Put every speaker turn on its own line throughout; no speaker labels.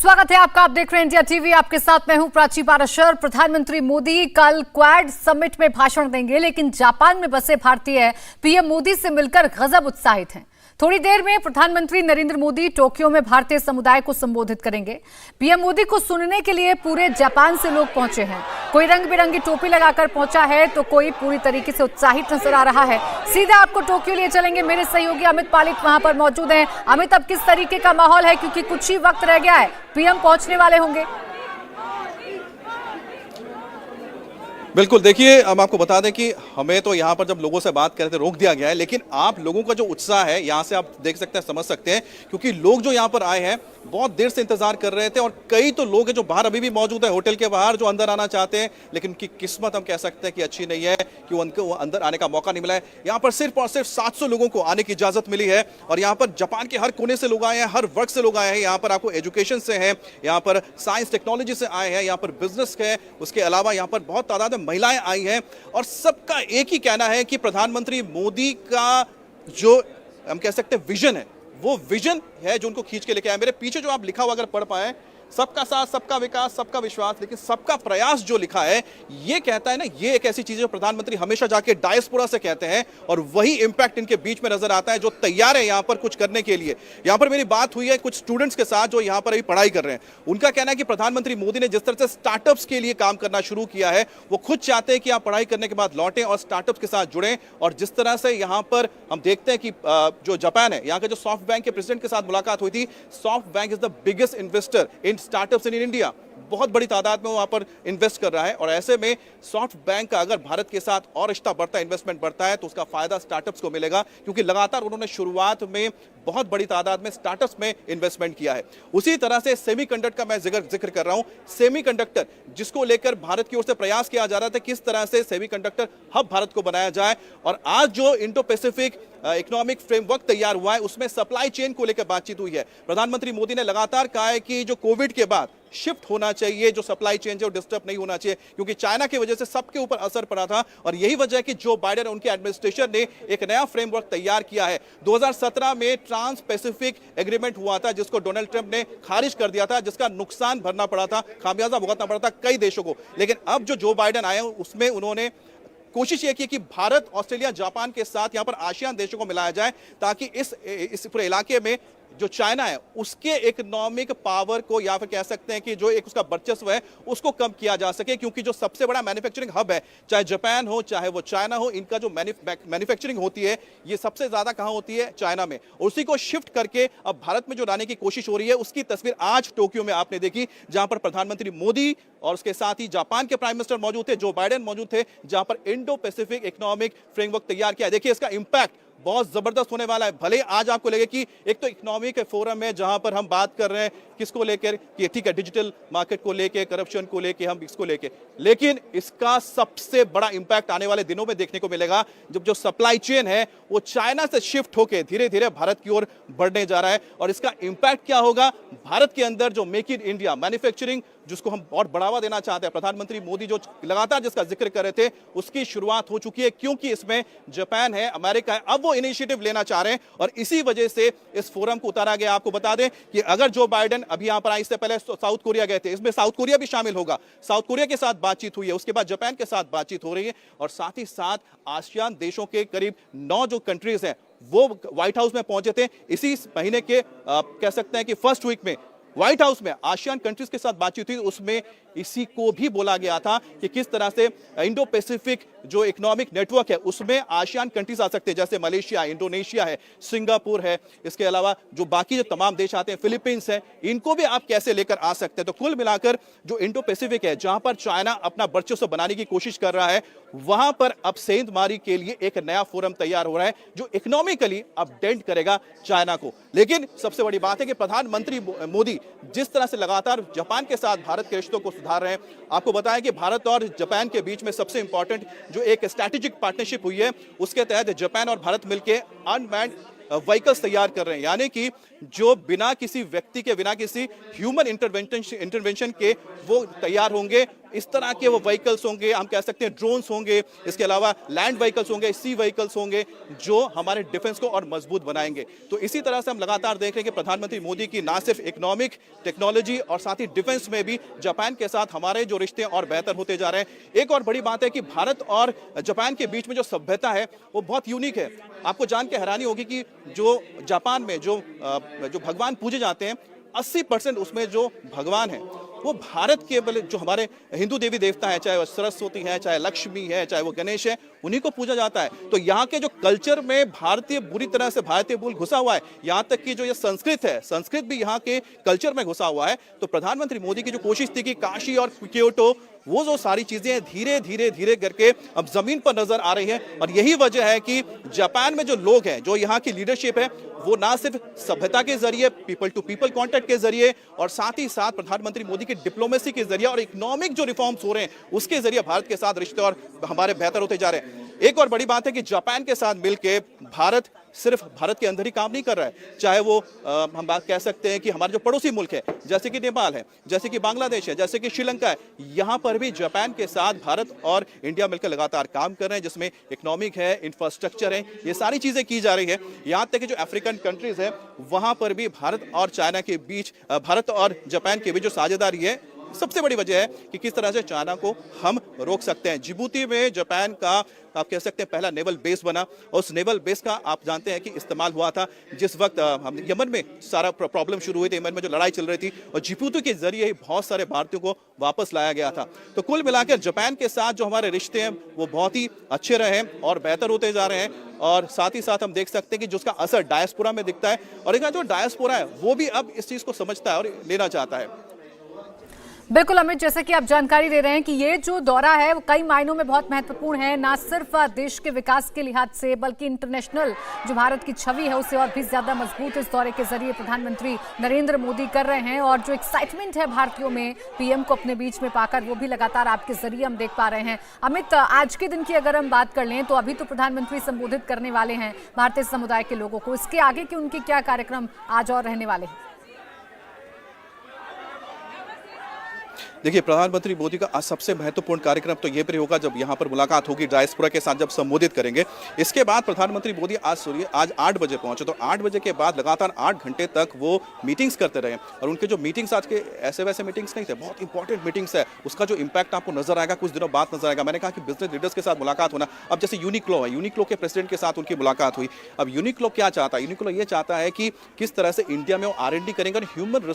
स्वागत है आपका। आप देख रहे हैं इंडिया टीवी। आपके साथ मैं हूं प्राची पाराशर। प्रधानमंत्री मोदी कल क्वाड समिट में भाषण देंगे, लेकिन जापान में बसे भारतीय पीएम मोदी से मिलकर गजब उत्साहित हैं। थोड़ी देर में प्रधानमंत्री नरेंद्र मोदी टोक्यो में भारतीय समुदाय को संबोधित करेंगे। पीएम मोदी को सुनने के लिए पूरे जापान से लोग पहुंचे हैं। कोई रंग बिरंगी टोपी लगाकर पहुंचा है तो कोई पूरी तरीके से उत्साहित नजर आ रहा है। सीधे आपको टोक्यो लिए चलेंगे। मेरे सहयोगी अमित पालिक वहां पर मौजूद हैं। अमित, अब किस तरीके का माहौल है, क्योंकि कुछ ही वक्त रह गया है, पीएम पहुंचने वाले होंगे?
बिल्कुल, देखिए हम आपको बता दें कि हमें तो यहाँ पर जब लोगों से बात कर रहे थे रोक दिया गया है, लेकिन आप लोगों का जो उत्साह है यहाँ से आप देख सकते हैं, समझ सकते हैं, क्योंकि लोग जो यहाँ पर आए हैं बहुत देर से इंतजार कर रहे थे। और कई तो लोग हैं जो बाहर अभी भी मौजूद है, होटल के बाहर, जो अंदर आना चाहते हैं, लेकिन उनकी किस्मत हम कह सकते हैं कि अच्छी नहीं है कि उनको अंदर आने का मौका नहीं मिला है। यहाँ पर सिर्फ और सिर्फ 700 लोगों को आने की इजाजत मिली है। और यहाँ पर जापान के हर कोने से लोग आए हैं, हर वर्ग से लोग आए हैं। यहाँ पर आपको एजुकेशन से हैं, यहाँ पर साइंस टेक्नोलॉजी से आए हैं, यहाँ पर बिजनेस है, उसके अलावा यहाँ पर बहुत तादाद में महिलाएं आई हैं। और सबका एक ही कहना है कि प्रधानमंत्री मोदी का जो हम कह सकते हैं विजन है, वो विजन है जो उनको खींच के लेके आया। मेरे पीछे जो आप लिखा हुआ अगर पढ़ पाए, सबका साथ, सबका विकास, सबका विश्वास, लेकिन सबका प्रयास जो लिखा है, ये कहता है ना, ये एक ऐसी चीज है जो प्रधानमंत्री हमेशा जाके डायस्पोरा से कहते हैं, और वही इंपैक्ट इनके बीच में नजर आता है, जो तैयार है यहाँ पर कुछ करने के लिए। यहाँ पर मेरी बात हुई है कुछ स्टूडेंट्स के साथ जो यहाँ पर अभी पढ़ाई कर रहे हैं। उनका कहना है कि प्रधानमंत्री मोदी ने जिस तरह से स्टार्टअप्स के लिए काम करना शुरू किया है, वो खुद चाहते हैं कि आप पढ़ाई करने के बाद लौटें और स्टार्टअप्स के साथ जुड़ें। और जिस तरह से यहाँ पर हम देखते हैं कि जो जापान है, यहाँ के जो सॉफ्ट बैंक के प्रेसिडेंट के साथ मुलाकात हुई थी, soft bank is the biggest investor in startups in India. बहुत बड़ी तादाद में वहां पर इन्वेस्ट कर रहा है। और ऐसे में सॉफ्ट बैंक का अगर भारत के साथ और रिश्ता बढ़ता है, इन्वेस्टमेंट बढ़ता है, तो उसका फायदा स्टार्टअप्स को मिलेगा, क्योंकि लगातार उन्होंने शुरुआत में बहुत बड़ी तादाद में स्टार्टअप्स में इन्वेस्टमेंट किया है। उसी तरह से सेमीकंडक्टर का मैं जिक्र कर रहा हूं। सेमीकंडक्टर जिसको लेकर भारत की ओर से प्रयास किया जा रहा था, किस तरह से सेमीकंडक्टर हब भारत को बनाया जाए। और आज जो इंडो पैसिफिक इकोनॉमिक फ्रेमवर्क तैयार हुआ है, उसमें सप्लाई चेन को लेकर बातचीत हुई है। प्रधानमंत्री मोदी ने लगातार कहा है कि जो कोविड के बाद शिफ्ट होना चाहिए, जो सप्लाई चेन है वो डिस्टर्ब नहीं होना चाहिए, क्योंकि चाइना की वजह से सबके ऊपर असर पड़ा था। और यही वजह है कि जो बाइडेन और उनकी एडमिनिस्ट्रेशन ने एक नया फ्रेमवर्क तैयार किया है। 2017 में ट्रांस पैसिफिक एग्रीमेंट हुआ था, जिसको डोनाल्ड ट्रंप ने खारिज कर दिया था, जिसका नुकसान भरना पड़ा था, खामियाजा भुगतना पड़ा था कई देशों को। लेकिन अब जो बाइडेन आए हैं, उसमें उन्होंने कोशिश ये की कि भारत, ऑस्ट्रेलिया, जापान के साथ यहां पर आसियान देशों को मिलाया जाए, ताकि इस पूरे इलाके में जो चाइना है उसके इकोनॉमिक पावर को, या फिर कह सकते हैं कि जो एक उसका वर्चस्व है, उसको कम किया जा सके। क्योंकि जो सबसे बड़ा मैन्युफैक्चरिंग हब है, चाहे जापान हो चाहे वो चाइना हो, इनका जो मैन्युफैक्चरिंग होती है, ये सबसे ज्यादा कहां होती है? चाइना में। उसी को शिफ्ट करके अब भारत में जो लाने की कोशिश हो रही है, उसकी तस्वीर आज टोक्यो में आपने देखी, जहां पर प्रधानमंत्री मोदी और उसके साथ ही जापान के प्राइम मिनिस्टर मौजूद थे, जो बाइडेन मौजूद थे, जहां पर इंडो पैसिफिक इकोनॉमिक फ्रेमवर्क तैयार किया। देखिए इसका इंपैक्ट बहुत जबरदस्त होने वाला है। भले आज आपको लगे कि एक तो इकोनॉमिक फोरम है जहां पर हम बात कर रहे हैं किसको लेकर, कि ठीक है डिजिटल मार्केट को लेके, करप्शन को लेके, हम इसको लेके, लेकिन इसका सबसे बड़ा इंपैक्ट आने वाले दिनों में देखने को मिलेगा, जब जो सप्लाई चेन है वो चाइना से शिफ्ट होकर धीरे धीरे भारत की ओर बढ़ने जा रहा है। और इसका इंपैक्ट क्या होगा? भारत के अंदर जो मेक इन इंडिया मैन्युफैक्चरिंग, जिसको हम और बढ़ावा देना चाहते हैं, प्रधानमंत्री मोदी जो लगातार जिसका जिक्र कर रहे थे, उसकी शुरुआत हो चुकी है, क्योंकि इसमें जापान है, अमेरिका है, अब वो इनिशिएटिव लेना चाह रहे हैं। और इसी वजह से इस फोरम को उतारा गया। आपको बता दें कि अगर जो बाइडेन अभी यहां पर आए, इससे पहले साउथ कोरिया गए थे, इसमें साउथ कोरिया भी शामिल होगा। साउथ कोरिया के साथ बातचीत हुई है, उसके बाद जापान के साथ बातचीत हो रही है, और साथ ही साथ आसियान देशों के करीब 9 जो कंट्रीज हैं वो व्हाइट हाउस में पहुंचे थे। इसी महीने के कह सकते हैं कि फर्स्ट वीक में व्हाइट हाउस में आसियान कंट्रीज के साथ बातचीत हुई, उसमें इसी को भी बोला गया था कि किस तरह से इंडो पैसिफिक जो इकोनॉमिक नेटवर्क है, उसमें आसियान कंट्रीज आ सकते हैं, जैसे मलेशिया, इंडोनेशिया है, सिंगापुर है, इसके अलावा जो बाकी जो तमाम देश आते हैं, फिलीपींस है, इनको भी आप कैसे लेकर आ सकते हैं। तो कुल मिलाकर जो इंडो पैसिफिक है, जहां पर चाइना अपना वर्चस्व बनाने की कोशिश कर रहा है, वहां पर अब सेंधमारी के लिए एक नया फोरम तैयार हो रहा है, जो इकोनॉमिकली अपडेट करेगा चाइना को। लेकिन सबसे बड़ी बात है कि प्रधानमंत्री मोदी जिस तरह से लगातार जापान के साथ भारत के रिश्तों को सुधार रहे हैं, आपको बताया कि भारत और जापान के बीच में सबसे इंपॉर्टेंट जो एक स्ट्रैटेजिक पार्टनरशिप हुई है, उसके तहत जापान और भारत मिलकर अनमैन्ड व्हीकल्स तैयार कर रहे हैं, यानी कि जो बिना किसी व्यक्ति के, बिना किसी ह्यूमन इंटरवेंशन के वो तैयार होंगे, इस तरह के वो व्हीकल्स होंगे, हम कह सकते हैं ड्रोन्स होंगे, इसके अलावा लैंड व्हीकल्स होंगे, सी व्हीकल्स होंगे, जो हमारे डिफेंस को और मजबूत बनाएंगे। तो इसी तरह से हम लगातार देख रहे हैं कि प्रधानमंत्री मोदी की ना सिर्फ इकोनॉमिक, टेक्नोलॉजी और साथ ही डिफेंस में भी जापान के साथ हमारे जो रिश्ते और बेहतर होते जा रहे हैं। एक और बड़ी बात है कि भारत और जापान के बीच में जो सभ्यता है वो बहुत यूनिक है। आपको जान के हैरानी होगी कि जो जापान में जो भगवान पूजे जाते हैं, 80% उसमें जो भगवान है वो भारत के जो हमारे हिंदू देवी देवता है, चाहे वो सरस्वती है, चाहे लक्ष्मी है, चाहे वो गणेश है, उन्हीं को पूजा जाता है। तो यहाँ के जो कल्चर में भारतीय बुरी तरह से भारतीय मूल घुसा हुआ है, यहाँ तक कि जो ये संस्कृत है, संस्कृत भी यहाँ के कल्चर में घुसा हुआ है। तो प्रधानमंत्री मोदी की जो कोशिश थी कि काशी और क्योटो, वो जो सारी चीजें धीरे धीरे धीरे करके अब जमीन पर नजर आ रही है। और यही वजह है कि जापान में जो लोग हैं, जो यहाँ की लीडरशिप है, वो ना सिर्फ सभ्यता के जरिए, पीपल टू पीपल कांटेक्ट के जरिए और साथ ही साथ प्रधानमंत्री मोदी की डिप्लोमेसी के जरिए और इकोनॉमिक जो रिफॉर्म्स हो रहे हैं उसके जरिए भारत के साथ रिश्ते और हमारे बेहतर होते जा रहे हैं। एक और बड़ी बात है कि जापान के साथ मिलकर भारत सिर्फ भारत के अंदर ही काम नहीं कर रहा है, चाहे वो हम बात कह सकते हैं कि हमारे जो पड़ोसी मुल्क है, जैसे कि नेपाल है, जैसे कि बांग्लादेश है, जैसे कि श्रीलंका है, यहाँ पर भी जापान के साथ भारत और इंडिया मिलकर लगातार काम कर रहे हैं, जिसमें इकोनॉमिक है, इंफ्रास्ट्रक्चर है, ये सारी चीजें की जा रही है। यहाँ तक कि जो अफ्रीकन कंट्रीज है, वहां पर भी भारत और चाइना के बीच, भारत और जापान के बीच जो साझेदारी है, सबसे बड़ी वजह है कि किस तरह से चाइना को हम रोक सकते हैं। जिबूती में जापान का आप कह सकते हैं पहला नेवल बेस बना, और उस नेवल बेस का आप जानते हैं कि इस्तेमाल हुआ था जिस वक्त हम यमन में सारा प्रॉब्लम शुरू हुई थी, यमन में जो लड़ाई चल रही थी, और जिबूती के जरिए ही बहुत सारे भारतीयों को वापस लाया गया था। तो कुल मिलाकर जापान के साथ जो हमारे रिश्ते हैं वो बहुत ही अच्छे रहे हैं और बेहतर होते जा रहे हैं। और साथ ही साथ हम देख सकते हैं कि जो उसका असर डायस्पोरा में दिखता है, और एक जो डायस्पोरा है वो भी अब इस चीज को समझता है और लेना चाहता है।
बिल्कुल अमित, जैसे कि आप जानकारी दे रहे हैं कि ये जो दौरा है वो कई मायनों में बहुत महत्वपूर्ण है, ना सिर्फ देश के विकास के लिहाज से बल्कि इंटरनेशनल जो भारत की छवि है उसे और भी ज्यादा मजबूत इस दौरे के जरिए प्रधानमंत्री नरेंद्र मोदी कर रहे हैं। और जो एक्साइटमेंट है भारतीयों में पीएम को अपने बीच में पाकर, वो भी लगातार आपके जरिए हम देख पा रहे हैं। अमित, आज के दिन की अगर हम बात कर लें तो अभी तो प्रधानमंत्री संबोधित करने वाले हैं भारतीय समुदाय के लोगों को, इसके आगे के उनके क्या कार्यक्रम आज और रहने वाले हैं?
देखिए, प्रधानमंत्री मोदी का आज सबसे महत्वपूर्ण कार्यक्रम तो ये भी होगा जब यहाँ पर मुलाकात होगी डायस्पोरा के साथ, जब संबोधित करेंगे। इसके बाद प्रधानमंत्री मोदी आज 8 बजे पहुंचे, तो 8 बजे के बाद लगातार 8 घंटे तक वो मीटिंग्स करते रहे। और उनके जो मीटिंग्स आज के ऐसे वैसे मीटिंग्स नहीं थे, बहुत इंपॉर्टेंट मीटिंग्स है। उसका जो इम्पैक्ट आपको नजर आएगा कुछ दिनों बाद नजर आएगा। मैंने कहा कि बिजनेस लीडर्स के साथ मुलाकात होना, अब जैसे यूनिक्लो है, यूनिक्लो के प्रेसिडेंट के साथ उनकी मुलाकात हुई। अब यूनिक्लो क्या चाहता है? यूनिक्लो ये चाहता है कि किस तरह से इंडिया में वो R&D करेंगे और ह्यूमन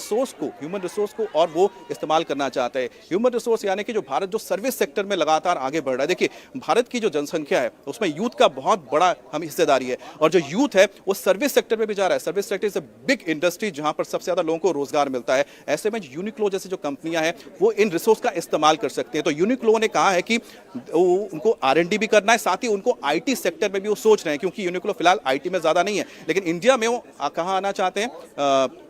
रिसोर्स को और वो इस्तेमाल करना चाहते हैं। ह्यूमन रिसोर्स यानी कि जो भारत जो सर्विस सेक्टर में लगातार आगे बढ़ रहा है। देखिए, भारत की जो जनसंख्या है उसमें यूथ का बहुत बड़ा हम हिस्सेदारी है, और जो यूथ है वो सर्विस सेक्टर में भी जा रहा है। Service sector is a big industry जहां पर सबसे ज्यादा लोगों को रोजगार मिलता है। ऐसे में यूनिक्लो जैसे जो कंपनियां हैं वो इन रिसोर्स का इस्तेमाल कर सकते हैं। तो यूनिक्लो ने कहा है कि उनको R&D भी करना है, साथ ही उनको IT सेक्टर में भी वो सोच रहे हैं, क्योंकि यूनिक्लो फिलहाल IT में ज्यादा नहीं है, लेकिन इंडिया में वो कहाँ आना चाहते हैं,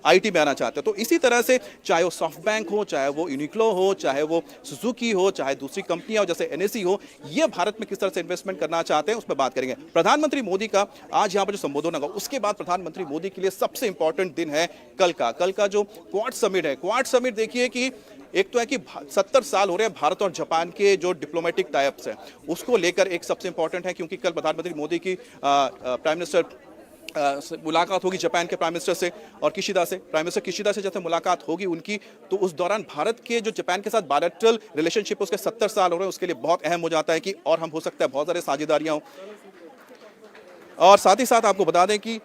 IT में आना चाहते हैं। तो इसी तरह से चाहे वो सॉफ्ट बैंक हो, चाहे वो यूनिक्लो हो, चाहे वो सुजुकी हो, चाहे दूसरी कंपनियां हो जैसे NSE हो, ये भारत में किस तरह से इन्वेस्टमेंट करना चाहते हैं उस पर बात करेंगे। प्रधानमंत्री मोदी का आज यहां पर जो संबोधन होगा, उसके बाद प्रधानमंत्री मोदी के लिए सबसे इंपॉर्टेंट दिन है कल का जो क्वाड समिट है। क्वाड समिट देखिए कि एक तो है कि 70 साल हो रहे हैं भारत और जापान के जो डिप्लोमेटिक टाइप्स हैं, उसको लेकर एक सबसे इंपॉर्टेंट है, क्योंकि कल प्रधानमंत्री मोदी की प्राइम मिनिस्टर मुलाकात होगी जापान के प्राइम मिनिस्टर से और प्राइम मिनिस्टर किशिदा से जैसे मुलाकात होगी उनकी, तो उस दौरान भारत के जो जापान के साथ बायलैटरल रिलेशनशिप उसके 70 साल हो रहे हैं, उसके लिए बहुत अहम हो जाता है कि और हम हो सकता है बहुत सारे साझेदारियां हो। और साथ ही साथ आपको बता दें कि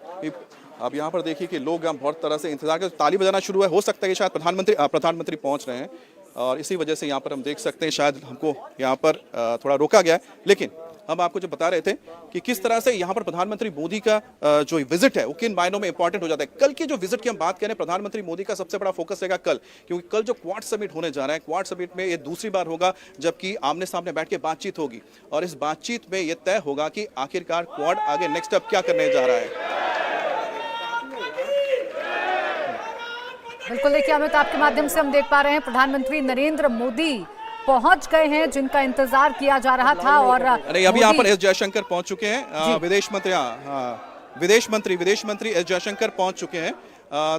अब यहाँ पर देखिए कि लोग यहाँ बहुत तरह से इंतजार कर, ताली बजाना शुरू है। हो सकता है कि शायद प्रधानमंत्री पहुंच रहे हैं, और इसी वजह से यहाँ पर हम देख सकते हैं शायद हमको यहाँ पर थोड़ा रोका गया है। लेकिन हम आपको जो बता रहे थे कि किस तरह से यहाँ पर प्रधानमंत्री मोदी का जो विजिट है वो किन मायनों में इंपॉर्टेंट हो जाता है। कल की जो विजिट की हम बात करें, प्रधानमंत्री मोदी का सबसे बड़ा फोकस रहेगा कल, क्योंकि कल जो क्वाड समिट होने जा रहा है, क्वाड समिट में ये दूसरी बार होगा जबकि आमने सामने बैठ के बातचीत होगी, और इस बातचीत में ये तय होगा कि आखिरकार क्वाड आगे नेक्स्ट स्टेप क्या करने जा रहा है।
बिल्कुल, देखिए अमित, आपके माध्यम से हम देख पा रहे हैं प्रधानमंत्री नरेंद्र मोदी पहुंच गए हैं, जिनका इंतजार किया जा रहा था। और
अभी यहाँ पर एस जयशंकर पहुंच चुके हैं, विदेश मंत्री एस जयशंकर पहुंच चुके हैं।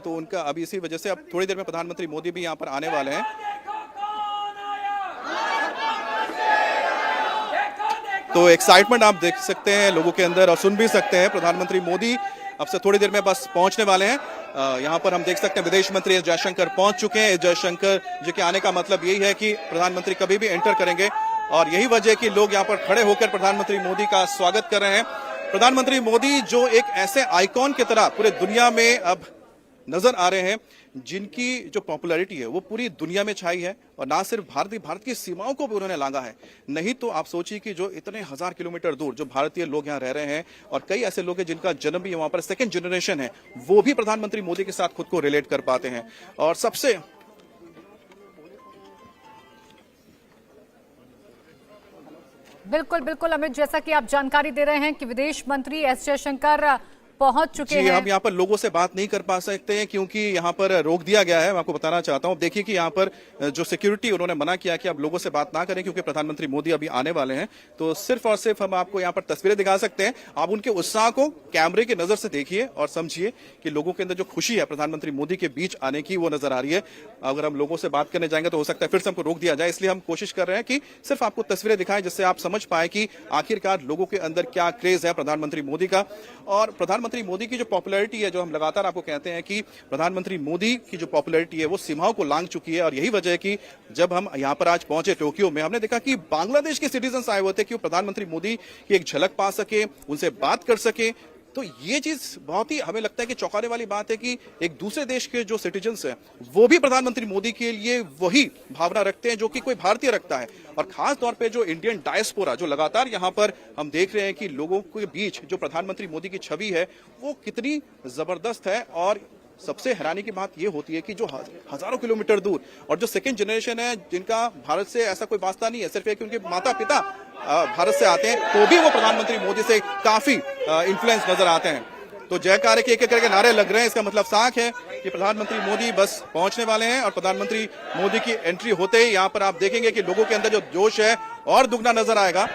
तो उनका अभी इसी वजह से अब थोड़ी देर में प्रधानमंत्री मोदी भी यहाँ पर आने वाले हैं। तो एक्साइटमेंट आप देख सकते हैं लोगों के अंदर और सुन भी सकते हैं। प्रधानमंत्री मोदी अब से थोड़ी देर में बस पहुंचने वाले हैं। यहाँ पर हम देख सकते हैं विदेश मंत्री एस जयशंकर पहुंच चुके हैं। एस जयशंकर जी के आने का मतलब यही है कि प्रधानमंत्री कभी भी एंटर करेंगे और यही वजह कि लोग यहाँ पर खड़े होकर प्रधानमंत्री मोदी का स्वागत कर रहे हैं। प्रधानमंत्री मोदी जो एक ऐसे आइकॉन की तरह पूरे दुनिया में अब नजर आ रहे हैं जिनकी जो पॉपुलैरिटी है वो पूरी दुनिया में छाई है और ना सिर्फ भारत की सीमाओं को भी उन्होंने लांघा है। नहीं तो आप सोचिए कि जो इतने 1000 किलोमीटर दूर जो भारतीय लोग यहाँ रह रहे हैं और कई ऐसे लोग हैं जिनका जन्म भी वहां पर सेकंड जनरेशन है, वो भी प्रधानमंत्री मोदी के साथ खुद को रिलेट कर पाते हैं। और सबसे
बिल्कुल बिल्कुल अमित, जैसा कि आप जानकारी दे रहे हैं कि विदेश मंत्री एस जयशंकर पहुंच चुके हैं।
हम यहाँ पर लोगों से बात नहीं कर पा सकते हैं क्योंकि यहाँ पर रोक दिया गया है। मैं आपको बताना चाहता हूँ, देखिए कि यहाँ पर जो सिक्योरिटी उन्होंने मना किया कि आप लोगों से बात ना करें क्योंकि प्रधानमंत्री मोदी अभी आने वाले हैं। तो सिर्फ और सिर्फ हम आपको यहाँ पर तस्वीरें दिखा सकते हैं। आप उनके उत्साह को कैमरे की नजर से देखिए और समझिए कि लोगों के अंदर जो खुशी है प्रधानमंत्री मोदी के बीच आने की वो नजर आ रही है। अगर हम लोगों से बात करने जाएंगे तो हो सकता है फिर से हमको रोक दिया जाए, इसलिए हम कोशिश कर रहे हैं कि सिर्फ आपको तस्वीरें दिखाएं जिससे आप समझ पाए कि आखिरकार लोगों के अंदर क्या क्रेज है प्रधानमंत्री मोदी का। और प्रधानमंत्री मोदी की जो पॉपुलैरिटी है, जो हम लगातार आपको कहते हैं कि प्रधानमंत्री मोदी की जो पॉपुलैरिटी है वो सीमाओं को लांघ चुकी है। और यही वजह है कि जब हम यहाँ पर आज पहुंचे टोक्यो में, हमने देखा कि बांग्लादेश के सिटीजन आए हुए थे कि वो प्रधानमंत्री मोदी की एक झलक पा सके, उनसे बात कर सके। तो ये चीज बहुत ही हमें लगता है कि चौंकाने वाली बात है कि एक दूसरे देश के जो सिटीजन्स हैं वो भी प्रधानमंत्री मोदी के लिए वही भावना रखते हैं जो कि कोई भारतीय रखता है। और खास तौर पे जो इंडियन डायस्पोरा जो लगातार यहाँ पर हम देख रहे हैं कि लोगों के बीच जो प्रधानमंत्री मोदी की छवि है वो कितनी जबरदस्त है। और सबसे हैरानी की बात यह होती है कि जो हजारों किलोमीटर दूर और जो सेकंड जनरेशन है जिनका भारत से ऐसा कोई वास्ता नहीं है, सिर्फ एक उनके माता पिता भारत से आते हैं, तो भी वो प्रधानमंत्री मोदी से काफी इन्फ्लुएंस नजर आते हैं। तो जयकारे के एक एक करके नारे लग रहे हैं। इसका मतलब साफ है कि प्रधानमंत्री मोदी बस पहुंचने वाले हैं और प्रधानमंत्री मोदी की एंट्री होते ही यहाँ पर आप देखेंगे कि लोगों के अंदर जो जोश है और दुगना नजर आएगा।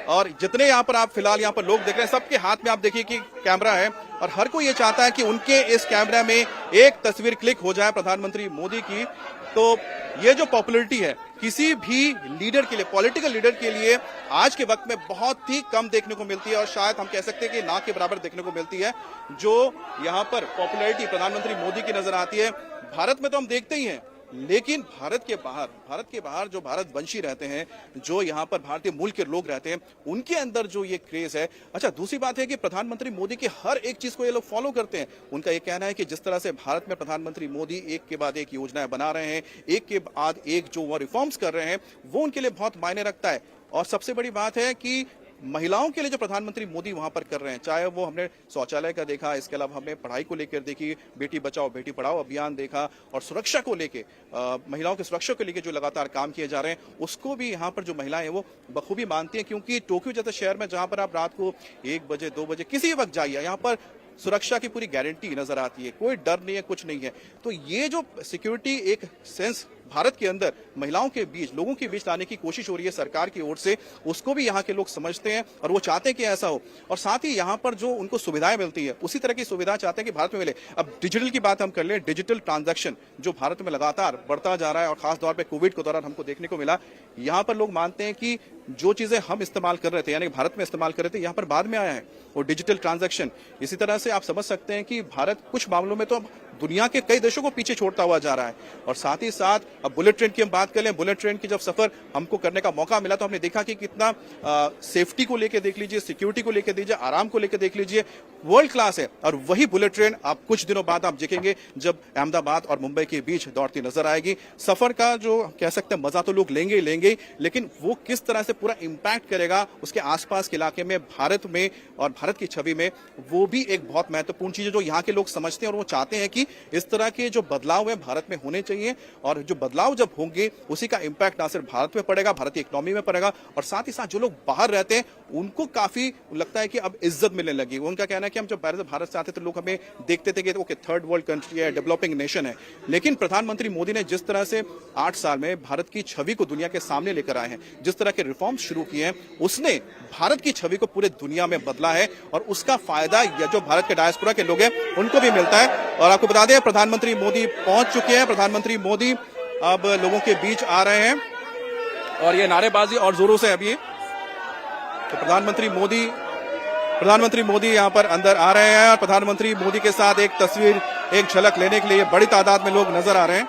और जितने यहाँ पर आप फिलहाल यहाँ पर लोग देख रहे हैं सबके हाथ में आप देखिए कि कैमरा है और हर कोई ये चाहता है कि उनके इस कैमरा में एक तस्वीर क्लिक हो जाए प्रधानमंत्री मोदी की। तो ये जो पॉपुलैरिटी है किसी भी लीडर के लिए, पॉलिटिकल लीडर के लिए आज के वक्त में बहुत ही कम देखने को मिलती है और शायद हम कह सकते हैं कि ना के बराबर देखने को मिलती है जो यहाँ पर पॉपुलैरिटी प्रधानमंत्री मोदी की नजर आती है। भारत में तो हम देखते ही हैं, लेकिन भारत के बाहर जो भारतवंशी रहते हैं, जो यहाँ पर भारतीय मूल के लोग रहते हैं, उनके अंदर जो ये क्रेज है। अच्छा, दूसरी बात है कि प्रधानमंत्री मोदी की हर एक चीज को ये लोग फॉलो करते हैं। उनका ये कहना है कि जिस तरह से भारत में प्रधानमंत्री मोदी एक के बाद एक योजनाएं बना रहे हैं, एक के बाद एक जो वो रिफॉर्म्स कर रहे हैं, वो उनके लिए बहुत मायने रखता है। और सबसे बड़ी बात है कि महिलाओं के लिए जो प्रधानमंत्री मोदी वहां पर कर रहे हैं, चाहे वो हमने शौचालय का देखा, इसके अलावा हमने पढ़ाई को लेकर देखी, बेटी बचाओ बेटी पढ़ाओ अभियान देखा, और सुरक्षा को लेके महिलाओं की सुरक्षा को लेकर जो लगातार काम किए जा रहे हैं उसको भी यहाँ पर जो महिलाएं हैं वो बखूबी मानती हैं। क्योंकि टोक्यो जैसे शहर में जहां पर आप रात को 1 बजे 2 बजे किसी वक्त जाइए, यहाँ पर सुरक्षा की पूरी गारंटी नजर आती है, कोई डर नहीं है, कुछ नहीं है। तो ये जो सिक्योरिटी एक सेंस भारत के अंदर महिलाओं के बीच, लोगों के बीच लाने की कोशिश हो रही है सरकार की ओर से, उसको भी यहाँ के लोग समझते हैं और वो चाहते हैं कि ऐसा हो। और साथ ही यहाँ पर जो उनको सुविधाएं मिलती है उसी तरह की सुविधाएं चाहते हैं कि भारत में मिले। अब डिजिटल की बात हम कर ले, डिजिटल ट्रांजैक्शन जो भारत में लगातार बढ़ता जा रहा है और खासतौर पर कोविड के दौरान हमको देखने को मिला। यहाँ पर लोग मानते हैं कि जो चीजें हम इस्तेमाल कर रहे थे, यानी भारत में इस्तेमाल कर रहे थे, यहाँ पर बाद में आया है वो डिजिटल ट्रांजैक्शन। इसी तरह से आप समझ सकते हैं कि भारत कुछ मामलों में तो अब दुनिया के कई देशों को पीछे छोड़ता हुआ जा रहा है। और साथ ही साथ अब बुलेट ट्रेन की हम बात कर लें, बुलेट ट्रेन की जब सफर हमको करने का मौका मिला तो हमने देखा कि कितना सेफ्टी को लेकर देख लीजिए, सिक्योरिटी को लेकर दीजिए, आराम को लेकर देख लीजिए, वर्ल्ड क्लास है। और वही बुलेट ट्रेन आप कुछ दिनों बाद आप देखेंगे जब अहमदाबाद और मुंबई के बीच दौड़ती नजर आएगी। सफर का जो कह सकते हैं मजा तो लोग लेंगे ही लेंगे, लेकिन वो किस तरह से पूरा इंपैक्ट करेगा उसके आसपास के इलाके में, भारत में और भारत की छवि में, वो भी एक बहुत महत्वपूर्ण चीज है जो यहाँ के लोग समझते हैं और वो चाहते हैं कि इस तरह के जो बदलाव है भारत में होने चाहिए। और जो बदलाव जब होंगे उसी का इंपैक्ट ना सिर्फ भारत में पड़ेगा, भारतीय इकोनॉमी में पड़ेगा, और साथ ही साथ जो लोग बाहर रहते हैं उनको काफी लगता है कि अब इज्जत मिलने लगी। उनका कहना है कि हम जब भारत से आते थे लोग हमें देखते थे कि ओके थर्ड वर्ल्ड कंट्री है, डेवलपिंग नेशन है, लेकिन प्रधानमंत्री मोदी ने जिस तरह से 8 साल में भारत की छवि को दुनिया के सामने लेकर आए हैं, जिस तरह के रिफॉर्म्स शुरू किए हैं, उसने भारत की छवि को पूरे दुनिया में बदला है और उसका फायदा या जो भारत के डायस्पोरा के लोग हैं उनको भी मिलता है। और आपको बता दें प्रधानमंत्री मोदी पहुंच चुके हैं। प्रधानमंत्री मोदी अब लोगों के बीच आ रहे हैं और ये नारेबाजी और जोरों से अभी तो प्रधानमंत्री मोदी यहां पर अंदर आ रहे हैं और प्रधानमंत्री मोदी के साथ एक तस्वीर, एक झलक लेने के लिए बड़ी तादाद में लोग नजर आ रहे हैं।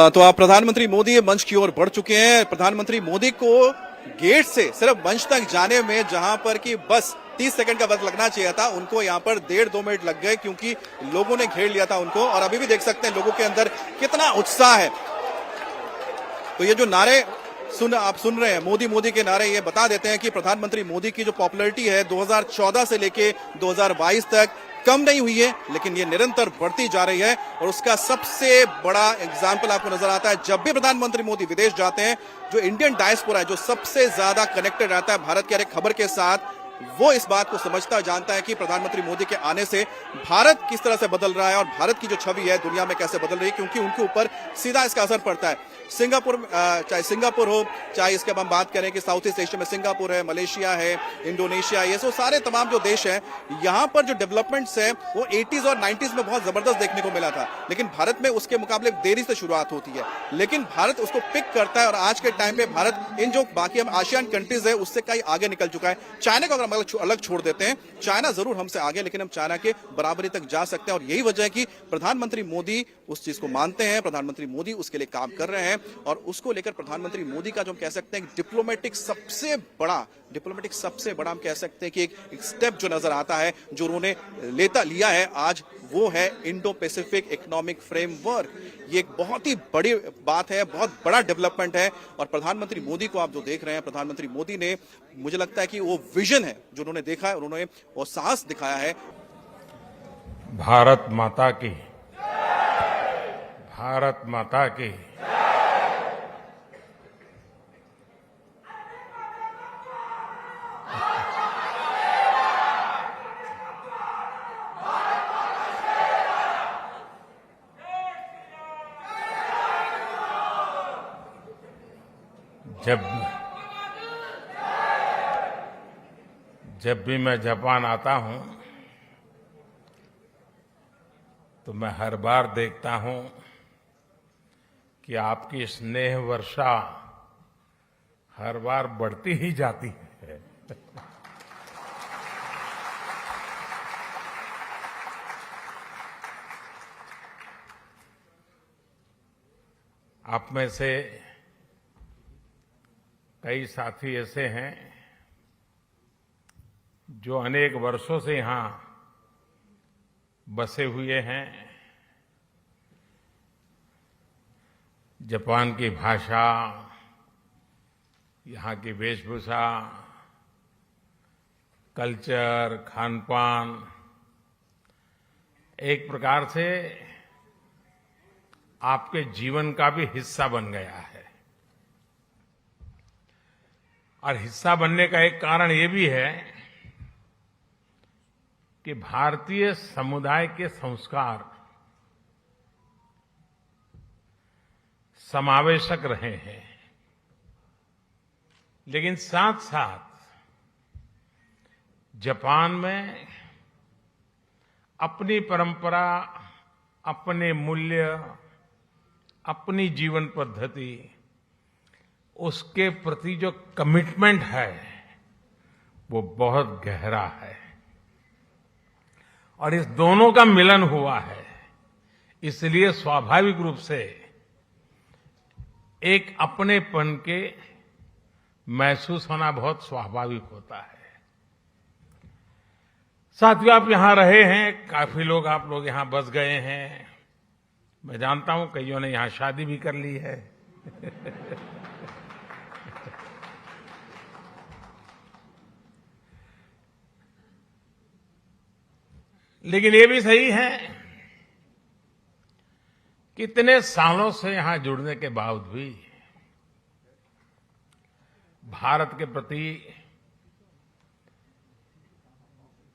तो आप प्रधानमंत्री मोदी मंच की ओर बढ़ चुके हैं। प्रधानमंत्री मोदी को गेट से सिर्फ मंच तक जाने में जहां पर कि बस 30 सेकंड का वक्त लगना चाहिए था, उनको यहां पर 1.5-2 मिनट लग गए क्योंकि लोगों ने घेर लिया था उनको। और अभी भी देख सकते हैं लोगों के अंदर कितना उत्साह है। तो ये जो नारे आप सुन रहे हैं, मोदी मोदी के नारे, ये बता देते हैं कि प्रधानमंत्री मोदी की जो पॉपुलैरिटी है 2014 से लेके 2022 तक कम नहीं हुई है, लेकिन ये निरंतर बढ़ती जा रही है। और उसका सबसे बड़ा एग्जाम्पल आपको नजर आता है जब भी प्रधानमंत्री मोदी विदेश जाते हैं। जो इंडियन डायस्पोरा है, जो सबसे ज्यादा कनेक्टेड रहता है भारत की हर एक खबर के साथ, वो इस बात को समझता जानता है कि प्रधानमंत्री मोदी के आने से भारत किस तरह से बदल रहा है और भारत की जो छवि है दुनिया में कैसे बदल रही है, क्योंकि उनके ऊपर सीधा इसका असर पड़ता है। चाहे सिंगापुर हो, चाहे इसके अब हम बात करें कि साउथ ईस्ट एशिया में सिंगापुर है, मलेशिया है, इंडोनेशिया, ये सब सारे तमाम जो देश हैं, यहां पर जो डेवलपमेंट्स है वो 80s और 90s में बहुत जबरदस्त देखने को मिला था। लेकिन भारत में उसके मुकाबले देरी से शुरुआत होती है, लेकिन भारत उसको पिक करता है। और आज के टाइम पे भारत इन जो बाकी हम आसियान कंट्रीज है उससे कहीं आगे निकल चुका है। चाइना को अगर हम अलग छोड़ देते हैं, चाइना जरूर हमसे आगे, लेकिन हम चाइना के बराबरी तक जा सकते हैं। और यही वजह है कि प्रधानमंत्री मोदी उस चीज को मानते हैं, प्रधानमंत्री मोदी उसके लिए काम कर रहे हैं। और उसको लेकर प्रधानमंत्री मोदी का जो हम कह सकते हैं डिप्लोमेटिक सबसे बड़ा हम कह सकते हैं कि एक स्टेप जो नजर आता है, जो उन्होंने लिया है आज, वो है इंडो पैसिफिक इकोनॉमिक फ्रेमवर्क। ये एक बहुत ही बड़ी बात है, बहुत बड़ा डेवलपमेंट है। और प्रधानमंत्री मोदी को आप जो देख रहे हैं, प्रधानमंत्री मोदी ने, मुझे लगता है कि वो विजन है जो उन्होंने देखा है, उन्होंने वो साहस दिखाया है।
भारत माता की, भारत माता की। जब भी मैं जापान आता हूं तो मैं हर बार देखता हूं कि आपकी स्नेह वर्षा हर बार बढ़ती ही जाती है। आप में से कई साथी ऐसे हैं जो अनेक वर्षों से यहां बसे हुए हैं। जापान की भाषा, यहाँ की वेशभूषा, कल्चर, खान-पान एक प्रकार से आपके जीवन का भी हिस्सा बन गया है। और हिस्सा बनने का एक कारण ये भी है कि भारतीय समुदाय के संस्कार समावेशक रहे हैं, लेकिन साथ साथ जापान में अपनी परंपरा, अपने मूल्य, अपनी जीवन पद्धति, उसके प्रति जो कमिटमेंट है वो बहुत गहरा है और इस दोनों का मिलन हुआ है। इसलिए स्वाभाविक रूप से एक अपनेपन के महसूस होना बहुत स्वाभाविक होता है। साथियों, आप यहां रहे हैं, काफी लोग आप लोग यहां बस गए हैं। मैं जानता हूं कईयों ने यहां शादी भी कर ली है। लेकिन ये भी सही है कि इतने सालों से यहां जुड़ने के बावजूद भी भारत के प्रति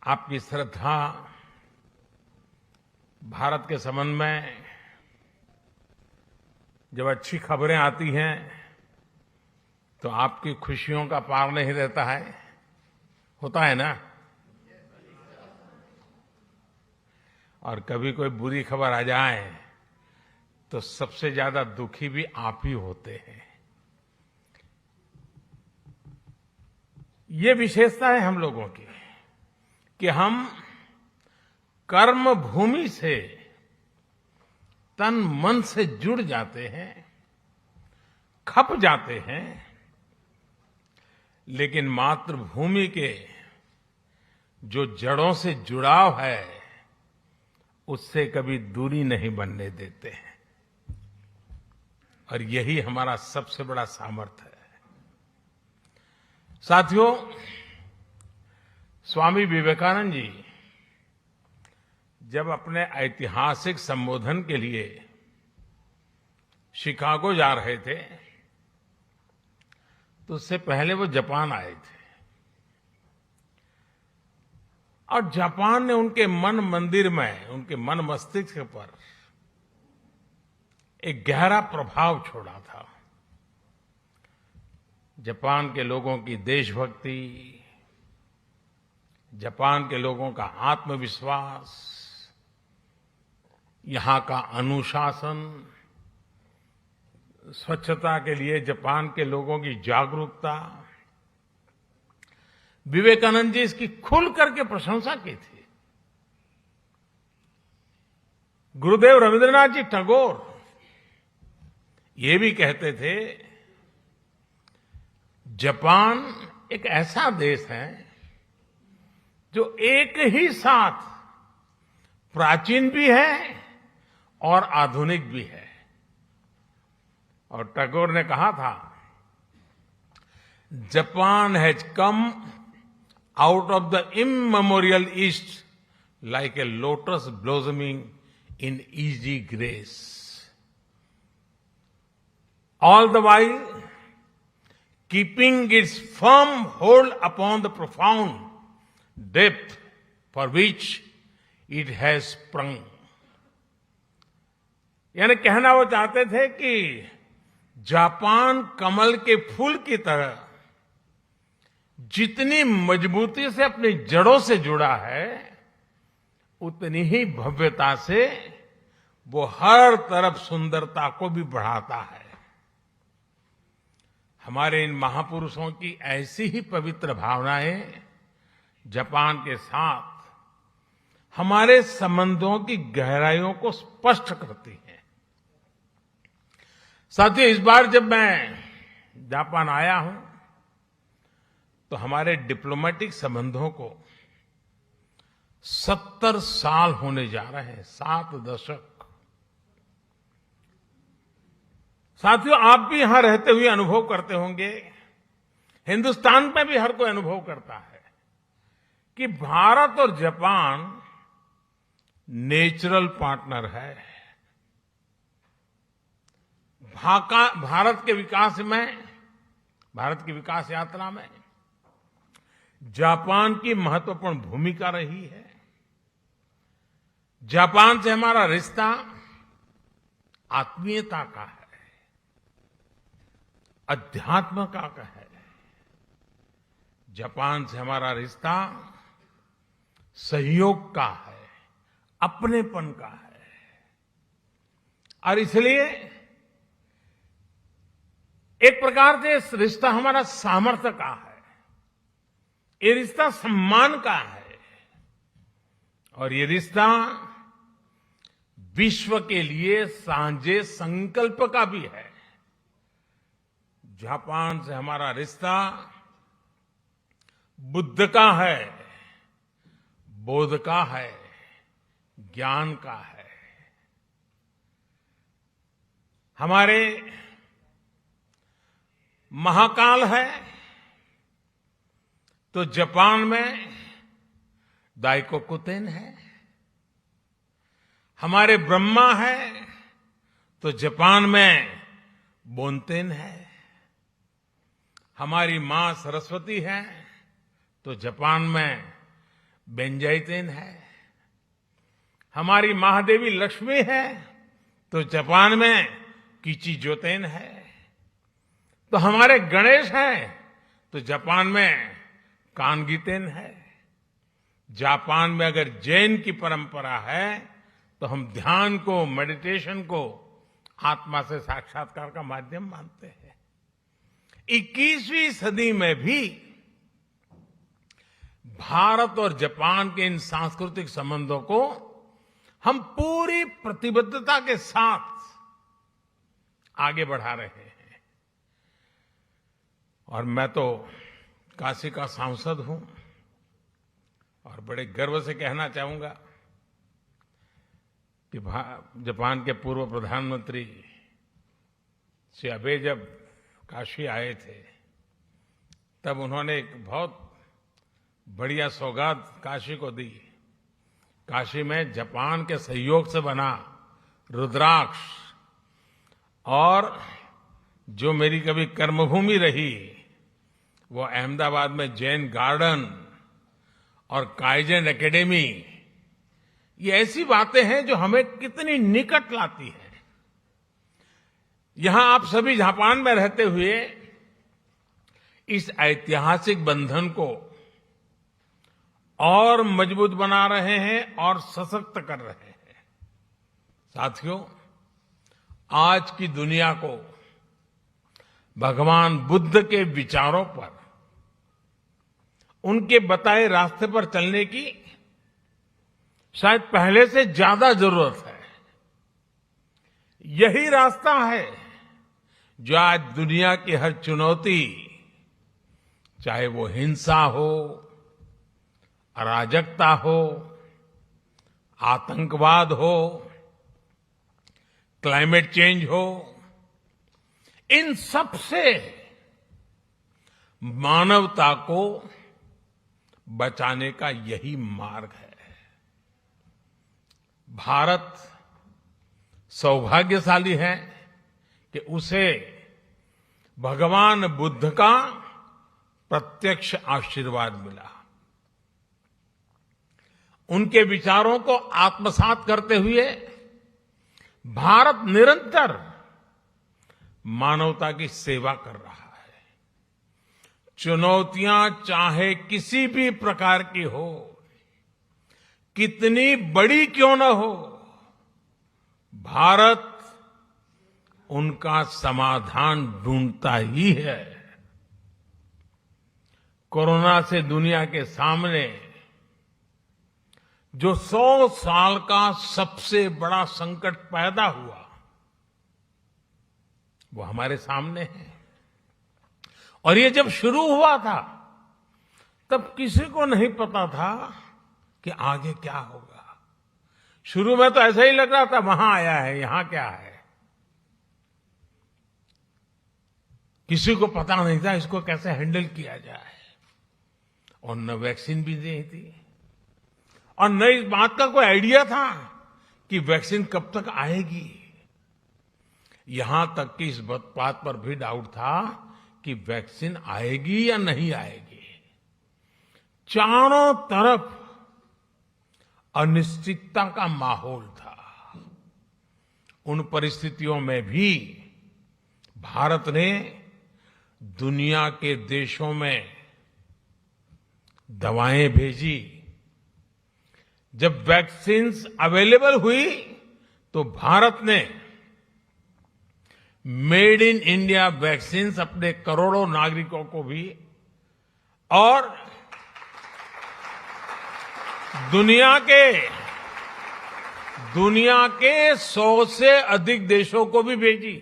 आपकी श्रद्धा, भारत के संबंध में जब अच्छी खबरें आती हैं तो आपकी खुशियों का पार नहीं रहता है, होता है ना। और कभी कोई बुरी खबर आ जाए तो सबसे ज्यादा दुखी भी आप ही होते हैं। ये विशेषता है हम लोगों की कि हम कर्म भूमि से तन मन से जुड़ जाते हैं, खप जाते हैं, लेकिन मातृभूमि के जो जड़ों से जुड़ाव है उससे कभी दूरी नहीं बनने देते हैं और यही हमारा सबसे बड़ा सामर्थ्य है। साथियों, स्वामी विवेकानंद जी जब अपने ऐतिहासिक संबोधन के लिए शिकागो जा रहे थे तो उससे पहले वो जापान आए थे और जापान ने उनके मन मंदिर में, उनके मन मस्तिष्क पर एक गहरा प्रभाव छोड़ा था। जापान के लोगों की देशभक्ति, जापान के लोगों का आत्मविश्वास, यहां का अनुशासन, स्वच्छता के लिए जापान के लोगों की जागरूकता, विवेकानंद जी इसकी खुल करके प्रशंसा की थी। गुरुदेव रविंद्रनाथ जी टैगोर ये भी कहते थे, जापान एक ऐसा देश है जो एक ही साथ प्राचीन भी है और आधुनिक भी है। और टैगोर ने कहा था, Japan has come out of the immemorial East like a lotus blossoming in easy grace. All the while keeping its firm hold upon the profound depth for which it has sprung. यानी कहना वो चाहते थे कि Japan कमल के फूल की तरह जितनी मजबूती से अपनी जड़ों से जुड़ा है उतनी ही भव्यता से वो हर तरफ सुंदरता को भी बढ़ाता है। हमारे इन महापुरुषों की ऐसी ही पवित्र भावनाएं जापान के साथ हमारे संबंधों की गहराइयों को स्पष्ट करती हैं। साथियों, इस बार जब मैं जापान आया हूं तो हमारे डिप्लोमेटिक संबंधों को 70 साल होने जा रहे हैं, 7 दशक। साथियों, आप भी यहां रहते हुए अनुभव करते होंगे, हिंदुस्तान में भी हर कोई अनुभव करता है कि भारत और जापान नेचुरल पार्टनर है। भारत के विकास में, भारत की विकास यात्रा में जापान की महत्वपूर्ण भूमिका रही है। जापान से हमारा रिश्ता आत्मीयता का है, अध्यात्म का है। जापान से हमारा रिश्ता सहयोग का है, अपनेपन का है। और इसलिए एक प्रकार से रिश्ता हमारा सामर्थ्य का है, ये रिश्ता सम्मान का है, और ये रिश्ता विश्व के लिए साझे संकल्प का भी है। जापान से हमारा रिश्ता बुद्ध का है, बोध का है, ज्ञान का है। हमारे महाकाल है तो जापान में दाइकोकुतेन है। हमारे ब्रह्मा है तो जापान में बोनतेन है। हमारी मां सरस्वती है तो जापान में बेंजाइतेन है। हमारी महादेवी लक्ष्मी है तो जापान में किचिजोतेन है। तो हमारे गणेश हैं तो जापान में कानगीतेन है। जापान में अगर जैन की परंपरा है तो हम ध्यान को, मेडिटेशन को आत्मा से साक्षात्कार का माध्यम मानते हैं। 21वीं सदी में भी भारत और जापान के इन सांस्कृतिक संबंधों को हम पूरी प्रतिबद्धता के साथ आगे बढ़ा रहे हैं। और मैं तो काशी का सांसद हूं और बड़े गर्व से कहना चाहूंगा कि जापान के पूर्व प्रधानमंत्री श्री आबे जब काशी आए थे तब उन्होंने एक बहुत बढ़िया सौगात काशी को दी। काशी में जापान के सहयोग से बना रुद्राक्ष, और जो मेरी कभी कर्मभूमि रही वो अहमदाबाद में जैन गार्डन और काइजन एकेडमी, ये ऐसी बातें हैं जो हमें कितनी निकट लाती है। यहां आप सभी जापान में रहते हुए इस ऐतिहासिक बंधन को और मजबूत बना रहे हैं और सशक्त कर रहे हैं। साथियों, आज की दुनिया को भगवान बुद्ध के विचारों पर, उनके बताए रास्ते पर चलने की शायद पहले से ज्यादा जरूरत है। यही रास्ता है जो आज दुनिया की हर चुनौती, चाहे वो हिंसा हो, अराजकता हो, आतंकवाद हो, क्लाइमेट चेंज हो, इन सब से मानवता को बचाने का यही मार्ग है। भारत सौभाग्यशाली है कि उसे भगवान बुद्ध का प्रत्यक्ष आशीर्वाद मिला। उनके विचारों को आत्मसात करते हुए भारत निरंतर मानवता की सेवा कर रहा है। चुनौतियां चाहे किसी भी प्रकार की हो, कितनी बड़ी क्यों न हो, भारत उनका समाधान ढूंढता ही है। कोरोना से दुनिया के सामने जो 100 साल का सबसे बड़ा संकट पैदा हुआ, वो हमारे सामने है। और ये जब शुरू हुआ था तब किसी को नहीं पता था कि आगे क्या होगा। शुरू में तो ऐसा ही लग रहा था, वहां आया है, यहां क्या है। किसी को पता नहीं था इसको कैसे हैंडल किया जाए, और न वैक्सीन भी नहीं थी, और न इस बात का कोई आइडिया था कि वैक्सीन कब तक आएगी। यहां तक कि इस बात पर भी डाउट था कि वैक्सीन आएगी या नहीं आएगी। चारों तरफ अनिश्चितता का माहौल था। उन परिस्थितियों में भी भारत ने दुनिया के देशों में दवाएं भेजी। जब वैक्सीन्स अवेलेबल हुई तो भारत ने मेड इन इंडिया वैक्सीन्स अपने करोड़ों नागरिकों को भी और दुनिया के 100 से अधिक देशों को भी भेजी।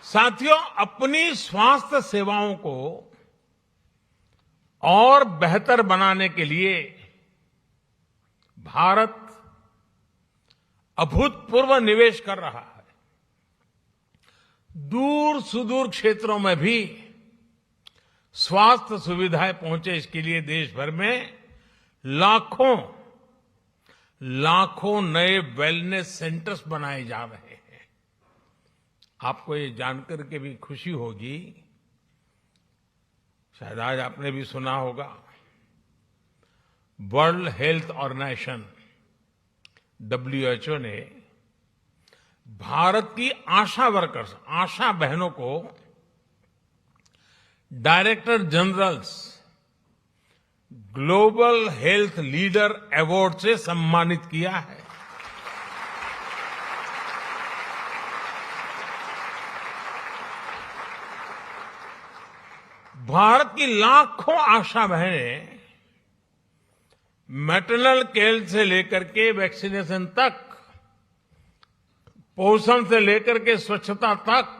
साथियों, अपनी स्वास्थ्य सेवाओं को और बेहतर बनाने के लिए भारत अभूतपूर्व निवेश कर रहा है। दूर सुदूर क्षेत्रों में भी स्वास्थ्य सुविधाएं पहुंचे, इसके लिए देश भर में लाखों नए वेलनेस सेंटर्स बनाए जा रहे हैं। आपको ये जानकर के भी खुशी होगी, शायद आज आपने भी सुना होगा, वर्ल्ड हेल्थ ऑर्गेनाइजेशन WHO ने भारत की आशा वर्कर्स, आशा बहनों को director generals global health leader award से सम्मानित किया है। भारत की लाखों आशा बहनें मैटरनल केयर से लेकर के वैक्सीनेशन तक, पोषण से लेकर के स्वच्छता तक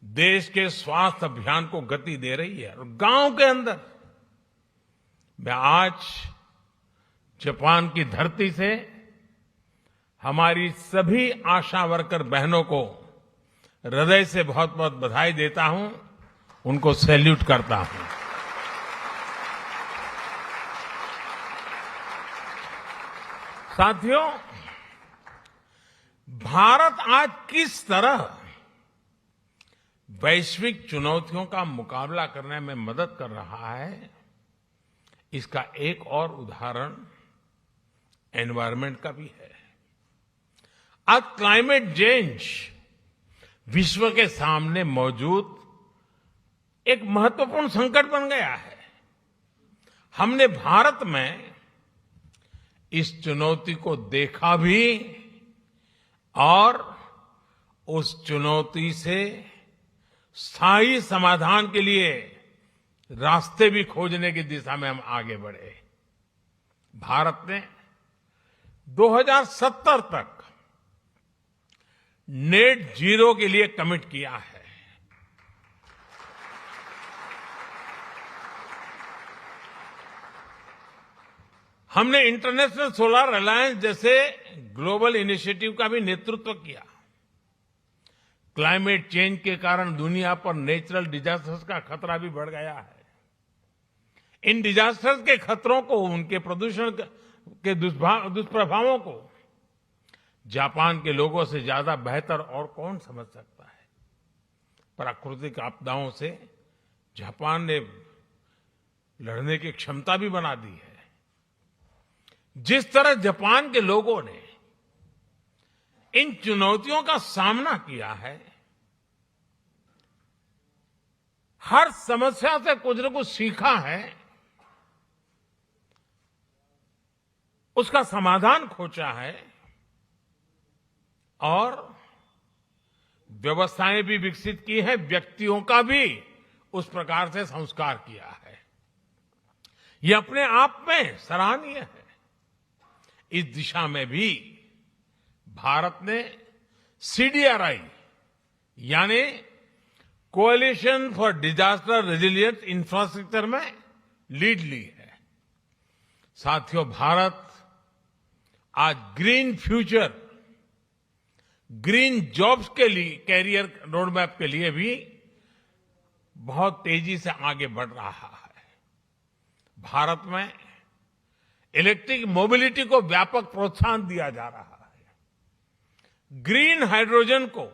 देश के स्वास्थ्य अभियान को गति दे रही है। और गांव के अंदर मैं आज जापान की धरती से हमारी सभी आशा वर्कर बहनों को हृदय से बहुत बहुत बधाई देता हूं, उनको सैल्यूट करता हूं। साथियों, भारत आज किस तरह वैश्विक चुनौतियों का मुकाबला करने में मदद कर रहा है, इसका एक और उदाहरण एनवायरनमेंट का भी है। आज क्लाइमेट चेंज विश्व के सामने मौजूद एक महत्वपूर्ण संकट बन गया है। हमने भारत में इस चुनौती को देखा भी और उस चुनौती से स्थायी समाधान के लिए रास्ते भी खोजने की दिशा में हम आगे बढ़े। भारत ने 2070 तक नेट जीरो के लिए कमिट किया है। हमने इंटरनेशनल सोलर अलायंस जैसे ग्लोबल इनिशिएटिव का भी नेतृत्व किया। क्लाइमेट चेंज के कारण दुनिया पर नेचुरल डिजास्टर्स का खतरा भी बढ़ गया है। इन डिजास्टर्स के खतरों को, उनके प्रदूषण के दुष्प्रभावों को जापान के लोगों से ज्यादा बेहतर और कौन समझ सकता है। प्राकृतिक आपदाओं से जापान ने लड़ने की क्षमता भी बना दी है। जिस तरह जापान के लोगों ने इन चुनौतियों का सामना किया है, हर समस्या से कुछ न कुछ सीखा है, उसका समाधान खोजा है और व्यवस्थाएं भी विकसित की है, व्यक्तियों का भी उस प्रकार से संस्कार किया है। यह अपने आप में सराहनीय है। इस दिशा में भी भारत ने CDRI यानी coalition for disaster resilient infrastructure में लीड ली है। साथियों, भारत आज ग्रीन फ्यूचर, ग्रीन जॉब्स के लिए, कैरियर रोडमैप के लिए भी बहुत तेजी से आगे बढ़ रहा है। भारत में इलेक्ट्रिक मोबिलिटी को व्यापक प्रोत्साहन दिया जा रहा है। ग्रीन हाइड्रोजन को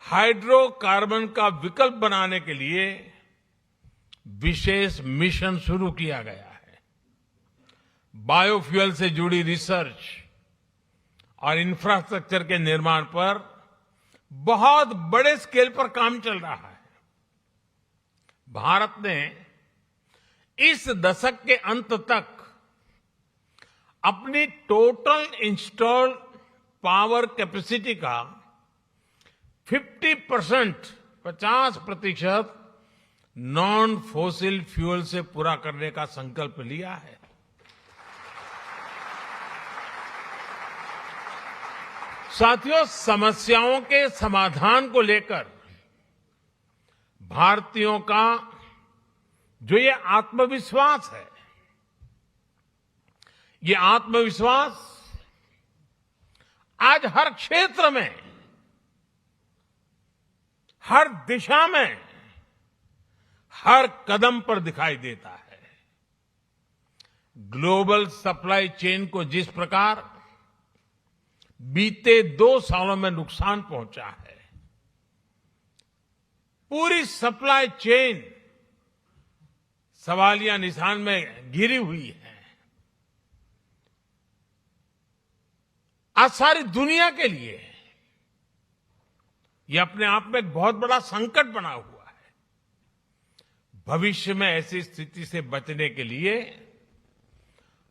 हाइड्रोकार्बन का विकल्प बनाने के लिए विशेष मिशन शुरू किया गया है। बायोफ्यूल से जुड़ी रिसर्च और इंफ्रास्ट्रक्चर के निर्माण पर बहुत बड़े स्केल पर काम चल रहा है। भारत ने इस दशक के अंत तक अपनी टोटल इंस्टॉल्ड पावर कैपेसिटी का 50% नॉन फॉसिल फ्यूल से पूरा करने का संकल्प लिया है। साथियों, समस्याओं के समाधान को लेकर भारतीयों का जो ये आत्मविश्वास है, ये आत्मविश्वास आज हर क्षेत्र में, हर दिशा में, हर कदम पर दिखाई देता है। ग्लोबल सप्लाई चेन को जिस प्रकार बीते 2 सालों में नुकसान पहुंचा है, पूरी सप्लाई चेन सवालिया निशान में घिरी हुई है। आज सारी दुनिया के लिए यह अपने आप में एक बहुत बड़ा संकट बना हुआ है। भविष्य में ऐसी स्थिति से बचने के लिए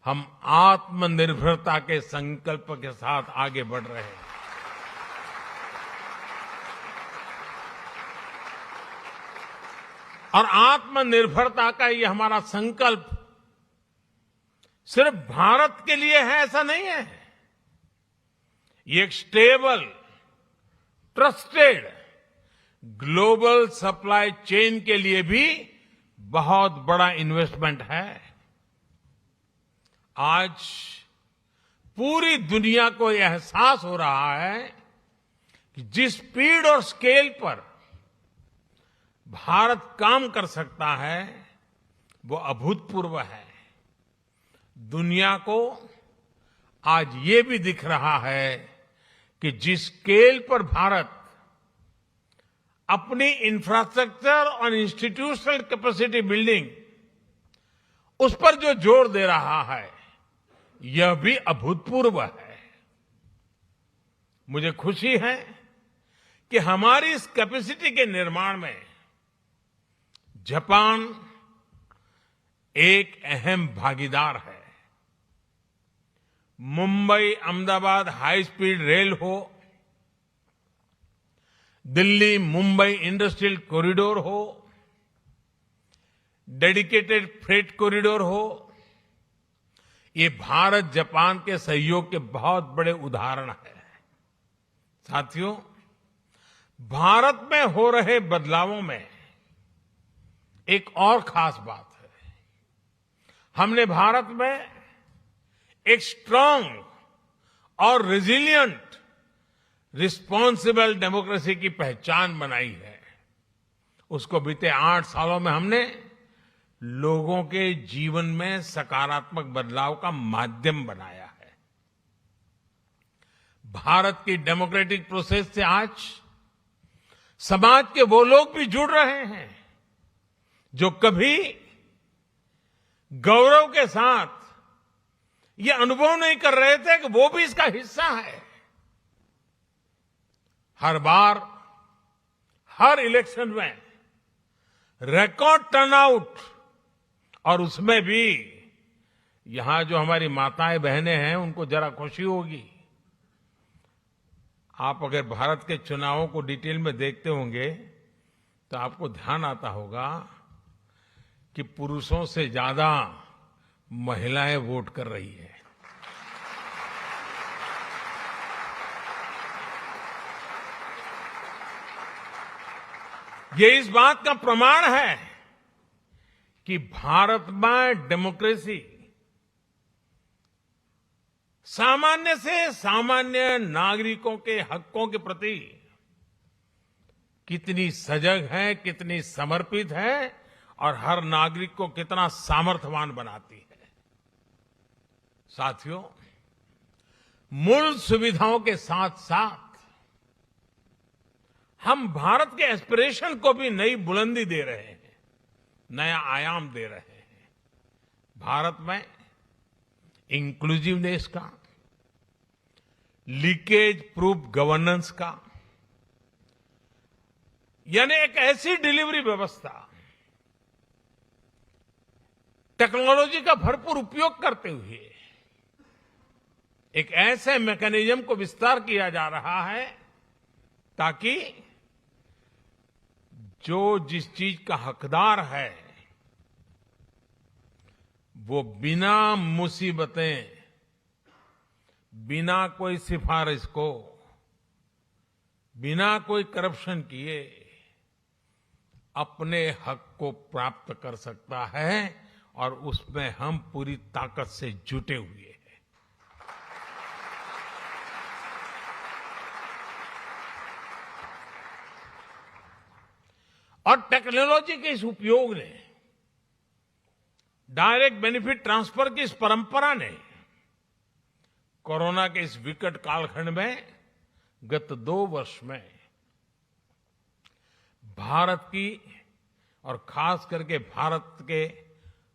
हम आत्मनिर्भरता के संकल्प के साथ आगे बढ़ रहे हैं। और आत्मनिर्भरता का ये हमारा संकल्प सिर्फ भारत के लिए है ऐसा नहीं है। ये एक stable, trusted global supply chain के लिए भी बहुत बड़ा इन्वेस्टमेंट है। आज पूरी दुनिया को यह एहसास हो रहा है कि जिस स्पीड और स्केल पर भारत काम कर सकता है वो अभूतपूर्व है। दुनिया को आज ये भी दिख रहा है कि जिस स्केल पर भारत अपनी इंफ्रास्ट्रक्चर और इंस्टीट्यूशनल कैपेसिटी बिल्डिंग उस पर जो जोर दे रहा है यह भी अभूतपूर्व है। मुझे खुशी है कि हमारी इस कैपेसिटी के निर्माण में जापान एक अहम भागीदार है। Mumbai Ahmedabad high speed rail हो, दिल्ली मुंबई इंडस्ट्रियल कॉरिडोर हो, डेडिकेटेड फ्रेट कॉरिडोर हो, ये भारत जापान के सहयोग के बहुत बड़े उदाहरण हैं। साथियों, भारत में हो रहे बदलावों में एक और खास बात है। हमने भारत में एक स्ट्रांग और रेजिलिएंट रिस्पॉन्सिबल डेमोक्रेसी की पहचान बनाई है। उसको बीते 8 सालों में हमने लोगों के जीवन में सकारात्मक बदलाव का माध्यम बनाया है। भारत की डेमोक्रेटिक प्रोसेस से आज समाज के वो लोग भी जुड़ रहे हैं जो कभी गौरव के साथ ये अनुभव नहीं कर रहे थे कि वो भी इसका हिस्सा है। हर बार, हर इलेक्शन में रिकॉर्ड टर्नआउट, और उसमें भी यहां जो हमारी माताएं बहनें हैं उनको जरा खुशी होगी। आप अगर भारत के चुनावों को डिटेल में देखते होंगे तो आपको ध्यान आता होगा कि पुरुषों से ज्यादा महिलाएं वोट कर रही है। ये इस बात का प्रमाण है कि भारत में डेमोक्रेसी सामान्य से सामान्य नागरिकों के हकों के प्रति कितनी सजग है, कितनी समर्पित है और हर नागरिक को कितना सामर्थ्यवान बनाती है। साथियों, मूल सुविधाओं के साथ साथ हम भारत के एस्पिरेशन को भी नई बुलंदी दे रहे हैं, नया आयाम दे रहे हैं। भारत में इंक्लूसिवनेस का, लीकेज प्रूफ गवर्नेंस का, यानी एक ऐसी डिलीवरी व्यवस्था, टेक्नोलॉजी का भरपूर उपयोग करते हुए एक ऐसे मैकेनिज्म को विस्तार किया जा रहा है ताकि जो जिस चीज का हकदार है वो बिना मुसीबतें, बिना कोई सिफारिश को, बिना कोई करप्शन किए अपने हक को प्राप्त कर सकता है, और उसमें हम पूरी ताकत से जुटे हुए हैं। और टेक्नोलॉजी के इस उपयोग ने, डायरेक्ट बेनिफिट ट्रांसफर की इस परंपरा ने कोरोना के इस विकट कालखंड में गत 2 वर्ष में भारत की, और खास करके भारत के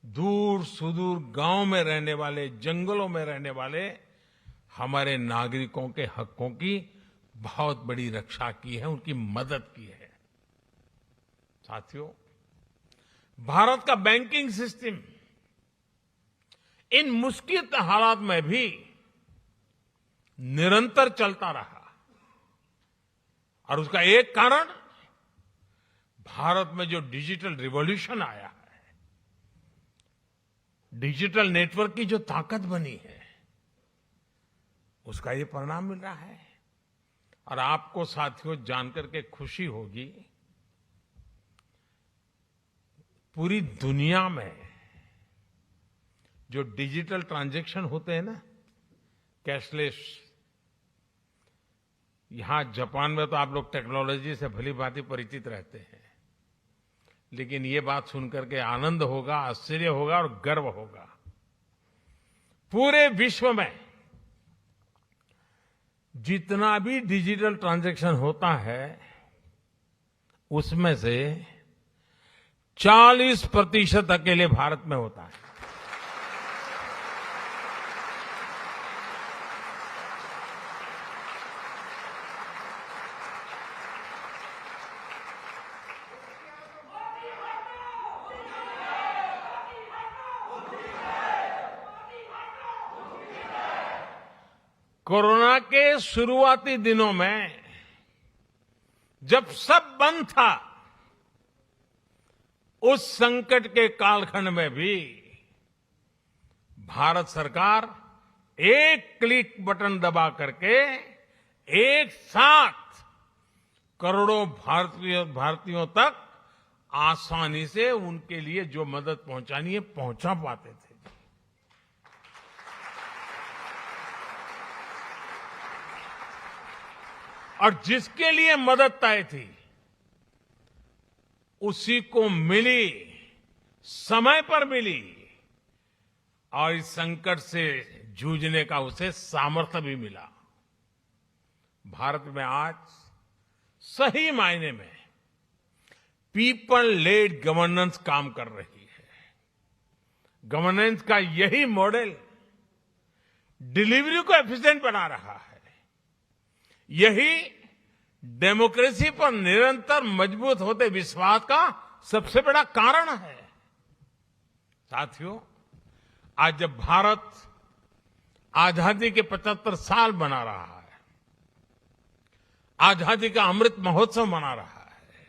दूर सुदूर गांव में रहने वाले, जंगलों में रहने वाले हमारे नागरिकों के हकों की बहुत बड़ी रक्षा की है, उनकी मदद की है। साथियों, भारत का बैंकिंग सिस्टम इन मुश्किल हालात में भी निरंतर चलता रहा, और उसका एक कारण भारत में जो डिजिटल रिवॉल्यूशन आया है, डिजिटल नेटवर्क की जो ताकत बनी है, उसका ये परिणाम मिल रहा है। और आपको साथियों जानकर के खुशी होगी, पूरी दुनिया में जो डिजिटल ट्रांजैक्शन होते हैं ना, कैशलेस, यहां जापान में तो आप लोग टेक्नोलॉजी से भली भांति परिचित रहते हैं, लेकिन ये बात सुनकर के आनंद होगा, आश्चर्य होगा और गर्व होगा। पूरे विश्व में जितना भी डिजिटल ट्रांजैक्शन होता है, उसमें से 40% अकेले भारत में होता है। कोरोना के शुरुआती दिनों में जब सब बंद था, उस संकट के कालखंड में भी भारत सरकार एक क्लिक बटन दबा करके एक साथ करोड़ों भारतीयों तक आसानी से उनके लिए जो मदद पहुंचानी है पहुंचा पाते थे। और जिसके लिए मदद तय थी, उसी को मिली, समय पर मिली, और इस संकट से जूझने का उसे सामर्थ्य भी मिला। भारत में आज सही मायने में पीपल लेड गवर्नेंस काम कर रही है। गवर्नेंस का यही मॉडल डिलीवरी को एफिशिएंट बना रहा है। यही डेमोक्रेसी पर निरंतर मजबूत होते विश्वास का सबसे बड़ा कारण है। साथियों, आज जब भारत आजादी के 75 साल मना रहा है, आजादी का अमृत महोत्सव मना रहा है,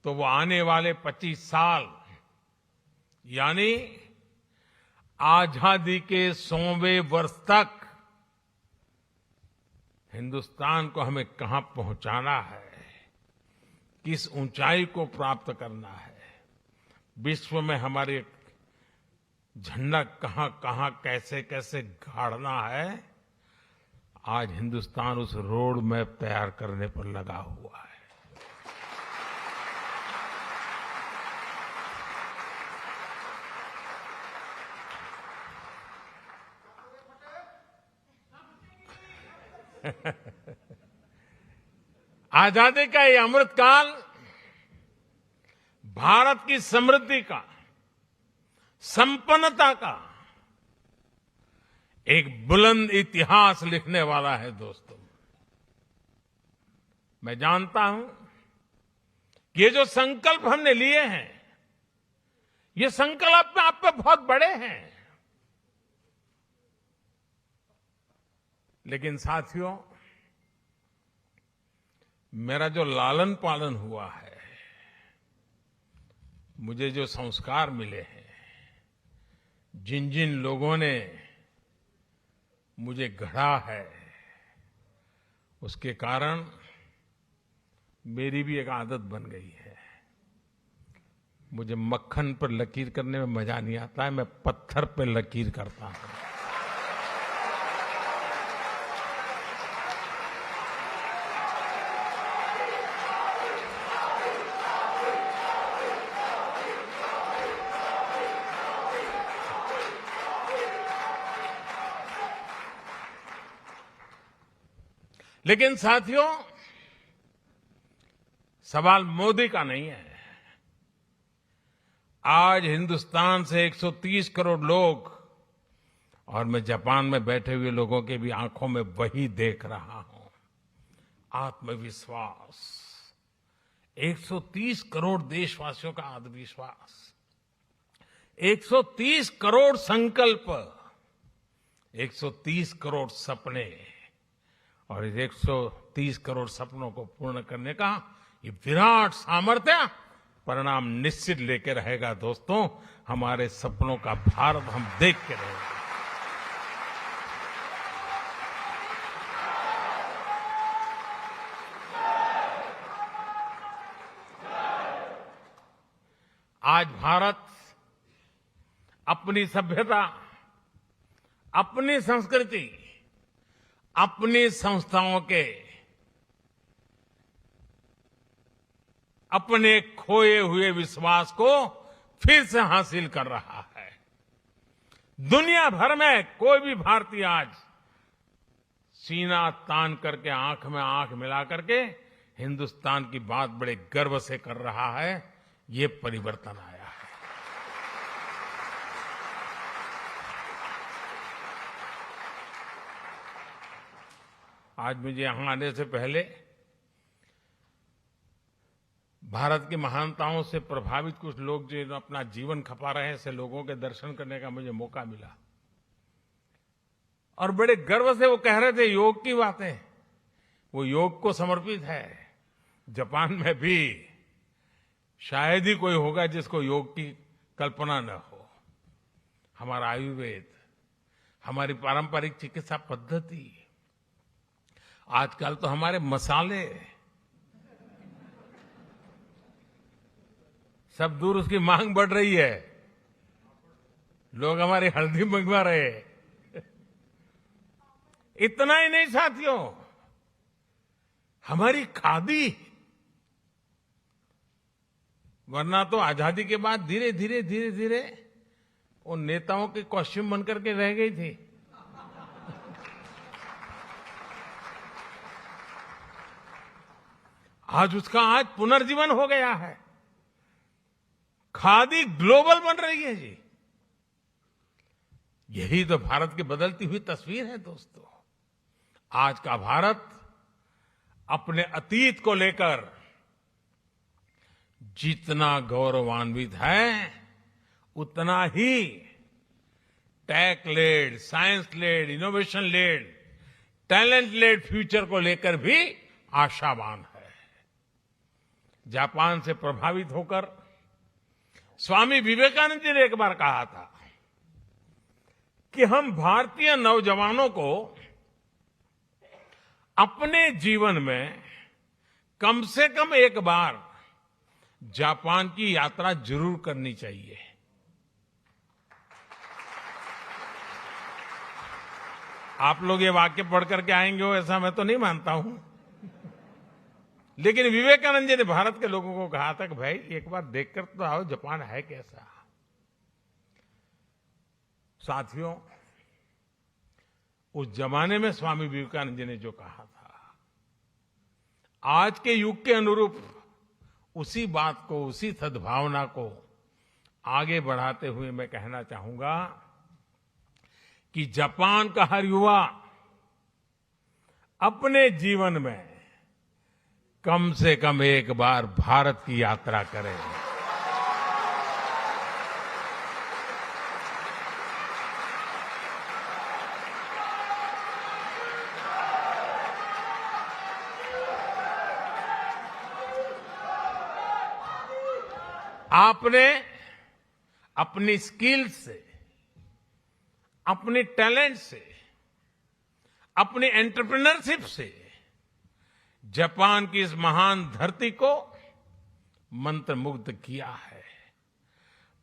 तो वो आने वाले 25 साल यानी आजादी के 100वें वर्ष तक हिंदुस्तान को हमें कहां पहुंचाना है, किस ऊंचाई को प्राप्त करना है, विश्व में हमारे झंडा कहां कहां कैसे कैसे गाड़ना है, आज हिंदुस्तान उस रोड मैप तैयार करने पर लगा हुआ है। आजादी का ये अमृतकाल भारत की समृद्धि का, संपन्नता का एक बुलंद इतिहास लिखने वाला है दोस्तों। मैं जानता हूं कि ये जो संकल्प हमने लिए हैं, ये संकल्प में आप पे बहुत बड़े हैं, लेकिन साथियों, मेरा जो लालन पालन हुआ है, मुझे जो संस्कार मिले हैं, जिन जिन लोगों ने मुझे गढ़ा है, उसके कारण मेरी भी एक आदत बन गई है। मुझे मक्खन पर लकीर करने में मजा नहीं आता है, मैं पत्थर पर लकीर करता हूं। लेकिन साथियों, सवाल मोदी का नहीं है। आज हिंदुस्तान से 130 करोड़ लोग, और मैं जापान में बैठे हुए लोगों के भी आंखों में वही देख रहा हूं, आत्मविश्वास। 130 करोड़ देशवासियों का आत्मविश्वास, 130 करोड़ संकल्प, 130 करोड़ सपने, और इस 130 करोड़ सपनों को पूर्ण करने का ये विराट सामर्थ्य परिणाम निश्चित लेके रहेगा दोस्तों। हमारे सपनों का भारत हम देख के रहेंगे। आज भारत अपनी सभ्यता, अपनी संस्कृति, अपनी संस्थाओं के, अपने खोए हुए विश्वास को फिर से हासिल कर रहा है। दुनिया भर में कोई भी भारतीय आज सीना तान करके, आंख में आंख मिला करके हिंदुस्तान की बात बड़े गर्व से कर रहा है। ये परिवर्तन आया है। आज मुझे यहां आने से पहले भारत की महानताओं से प्रभावित कुछ लोग जो अपना जीवन खपा रहे हैं, ऐसे लोगों के दर्शन करने का मुझे मौका मिला, और बड़े गर्व से वो कह रहे थे योग की बातें। वो योग को समर्पित है। जापान में भी शायद ही कोई होगा जिसको योग की कल्पना न हो। हमारा आयुर्वेद, हमारी पारंपरिक चिकित्सा पद्धति, आजकल तो हमारे मसाले सब दूर, उसकी मांग बढ़ रही है। लोग हमारी हल्दी मंगवा रहे हैं। इतना ही नहीं साथियों, हमारी खादी, वरना तो आजादी के बाद धीरे धीरे वो नेताओं के कॉस्ट्यूम बनकर के रह गई थी। आज उसका पुनर्जीवन हो गया है। खादी ग्लोबल बन रही है जी। यही तो भारत की बदलती हुई तस्वीर है दोस्तों। आज का भारत अपने अतीत को लेकर जितना गौरवान्वित है, उतना ही tech led, science led, innovation led, talent led future को लेकर भी आशावान है। जापान से प्रभावित होकर स्वामी विवेकानंद जी ने एक बार कहा था कि हम भारतीय नौजवानों को अपने जीवन में कम से कम एक बार जापान की यात्रा जरूर करनी चाहिए। आप लोग ये वाक्य पढ़ करके आएंगे हो ऐसा मैं तो नहीं मानता हूं, लेकिन विवेकानंद जी ने भारत के लोगों को कहा था कि भाई एक बार देखकर तो आओ जापान है कैसा। साथियों, उस जमाने में स्वामी विवेकानंद जी ने जो कहा था, आज के युग के अनुरूप उसी बात को, उसी सद्भावना को आगे बढ़ाते हुए मैं कहना चाहूंगा कि जापान का हर युवा अपने जीवन में कम से कम एक बार भारत की यात्रा करे। आपने अपनी स्किल से, अपने टैलेंट से, अपनी एंटरप्रेन्योरशिप से जापान की इस महान धरती को मंत्रमुग्ध किया है।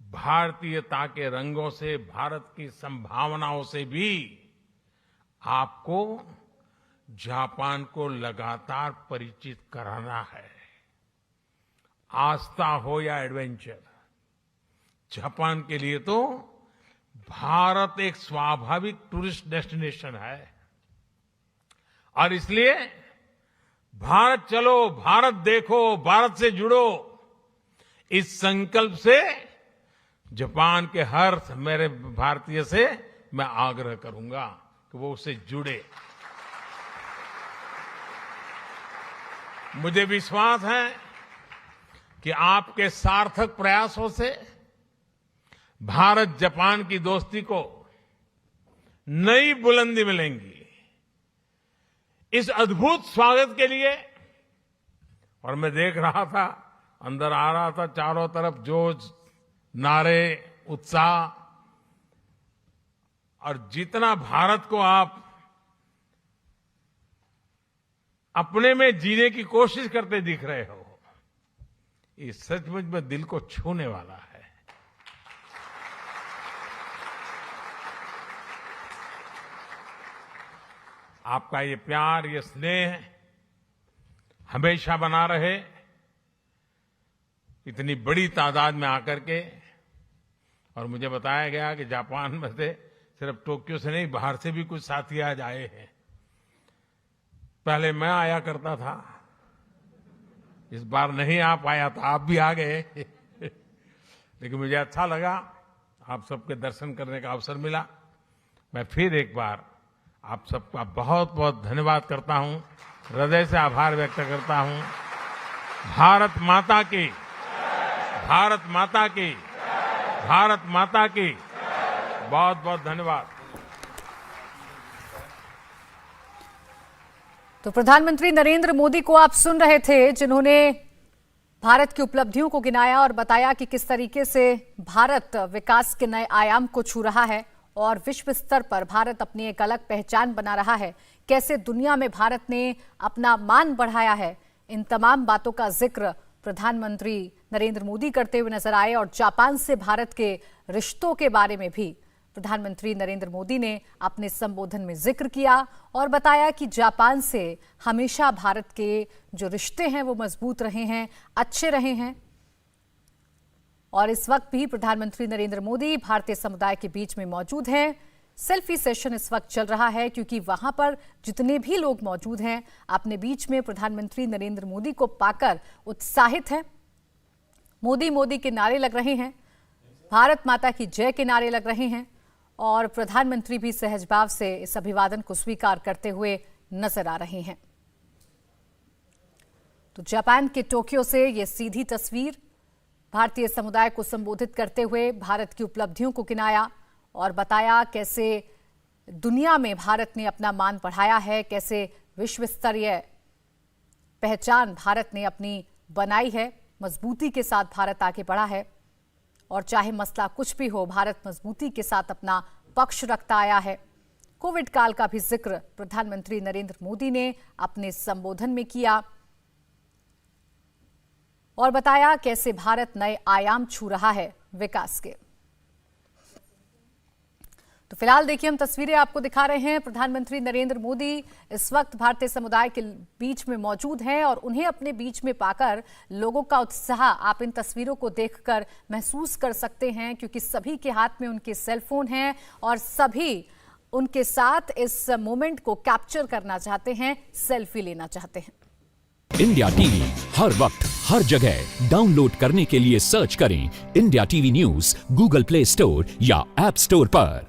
भारतीयता के रंगों से, भारत की संभावनाओं से भी आपको जापान को लगातार परिचित कराना है। आस्था हो या एडवेंचर, जापान के लिए तो भारत एक स्वाभाविक टूरिस्ट डेस्टिनेशन है। और इसलिए भारत चलो, भारत देखो, भारत से जुड़ो, इस संकल्प से जापान के हर मेरे भारतीय से मैं आग्रह करूंगा कि वो उससे जुड़े। मुझे विश्वास है कि आपके सार्थक प्रयासों से भारत जापान की दोस्ती को नई बुलंदी मिलेंगी। इस अद्भुत स्वागत के लिए, और मैं देख रहा था, अंदर आ रहा था, चारों तरफ जोश, नारे, उत्साह, और जितना भारत को आप अपने में जीने की कोशिश करते दिख रहे हो, ये सचमुच में दिल को छूने वाला है। आपका ये प्यार, ये स्नेह हमेशा बना रहे। इतनी बड़ी तादाद में आकर के, और मुझे बताया गया कि जापान में से सिर्फ टोक्यो से नहीं, बाहर से भी कुछ साथी आज आए हैं। पहले मैं आया करता था, इस बार नहीं आ पाया था, आप भी आ गए। लेकिन मुझे अच्छा लगा, आप सबके दर्शन करने का अवसर मिला। मैं फिर एक बार आप सबका बहुत बहुत धन्यवाद करता हूं, हृदय से आभार व्यक्त करता हूं। भारत माता की, भारत माता की, भारत माता की बहुत बहुत धन्यवाद।
तो प्रधानमंत्री नरेंद्र मोदी को आप सुन रहे थे, जिन्होंने भारत की उपलब्धियों को गिनाया और बताया कि किस तरीके से भारत विकास के नए आयाम को छू रहा है और विश्व स्तर पर भारत अपनी एक अलग पहचान बना रहा है। कैसे दुनिया में भारत ने अपना मान बढ़ाया है, इन तमाम बातों का जिक्र प्रधानमंत्री नरेंद्र मोदी करते हुए नजर आए। और जापान से भारत के रिश्तों के बारे में भी प्रधानमंत्री नरेंद्र मोदी ने अपने संबोधन में जिक्र किया और बताया कि जापान से हमेशा भारत के जो रिश्ते हैं वो मजबूत रहे हैं, अच्छे रहे हैं। और इस वक्त भी प्रधानमंत्री नरेंद्र मोदी भारतीय समुदाय के बीच में मौजूद हैं। सेल्फी सेशन इस वक्त चल रहा है, क्योंकि वहां पर जितने भी लोग मौजूद हैं अपने बीच में प्रधानमंत्री नरेंद्र मोदी को पाकर उत्साहित हैं। मोदी मोदी के नारे लग रहे हैं, भारत माता की जय के नारे लग रहे हैं, और प्रधानमंत्री भी सहज भाव से इस अभिवादन को स्वीकार करते हुए नजर आ रहे हैं। तो जापान के टोक्यो से ये सीधी तस्वीर, भारतीय समुदाय को संबोधित करते हुए भारत की उपलब्धियों को गिनाया और बताया कैसे दुनिया में भारत ने अपना मान बढ़ाया है, कैसे विश्व स्तरीय पहचान भारत ने अपनी बनाई है, मजबूती के साथ भारत आगे बढ़ा है। और चाहे मसला कुछ भी हो, भारत मजबूती के साथ अपना पक्ष रखता आया है। कोविड काल का भी जिक्र प्रधानमंत्री नरेंद्र मोदी ने अपने संबोधन में किया और बताया कैसे भारत नए आयाम छू रहा है विकास के। तो फिलहाल देखिए, हम तस्वीरें आपको दिखा रहे हैं। प्रधानमंत्री नरेंद्र मोदी इस वक्त भारतीय समुदाय के बीच में मौजूद हैं और उन्हें अपने बीच में पाकर लोगों का उत्साह आप इन तस्वीरों को देखकर महसूस कर सकते हैं, क्योंकि सभी के हाथ में उनके सेलफोन हैं और सभी उनके साथ इस मोमेंट को कैप्चर करना चाहते हैं, सेल्फी लेना चाहते हैं।
इंडिया टीवी हर वक्त हर जगह डाउनलोड करने के लिए सर्च करें India TV news Google play store या ऐप स्टोर पर।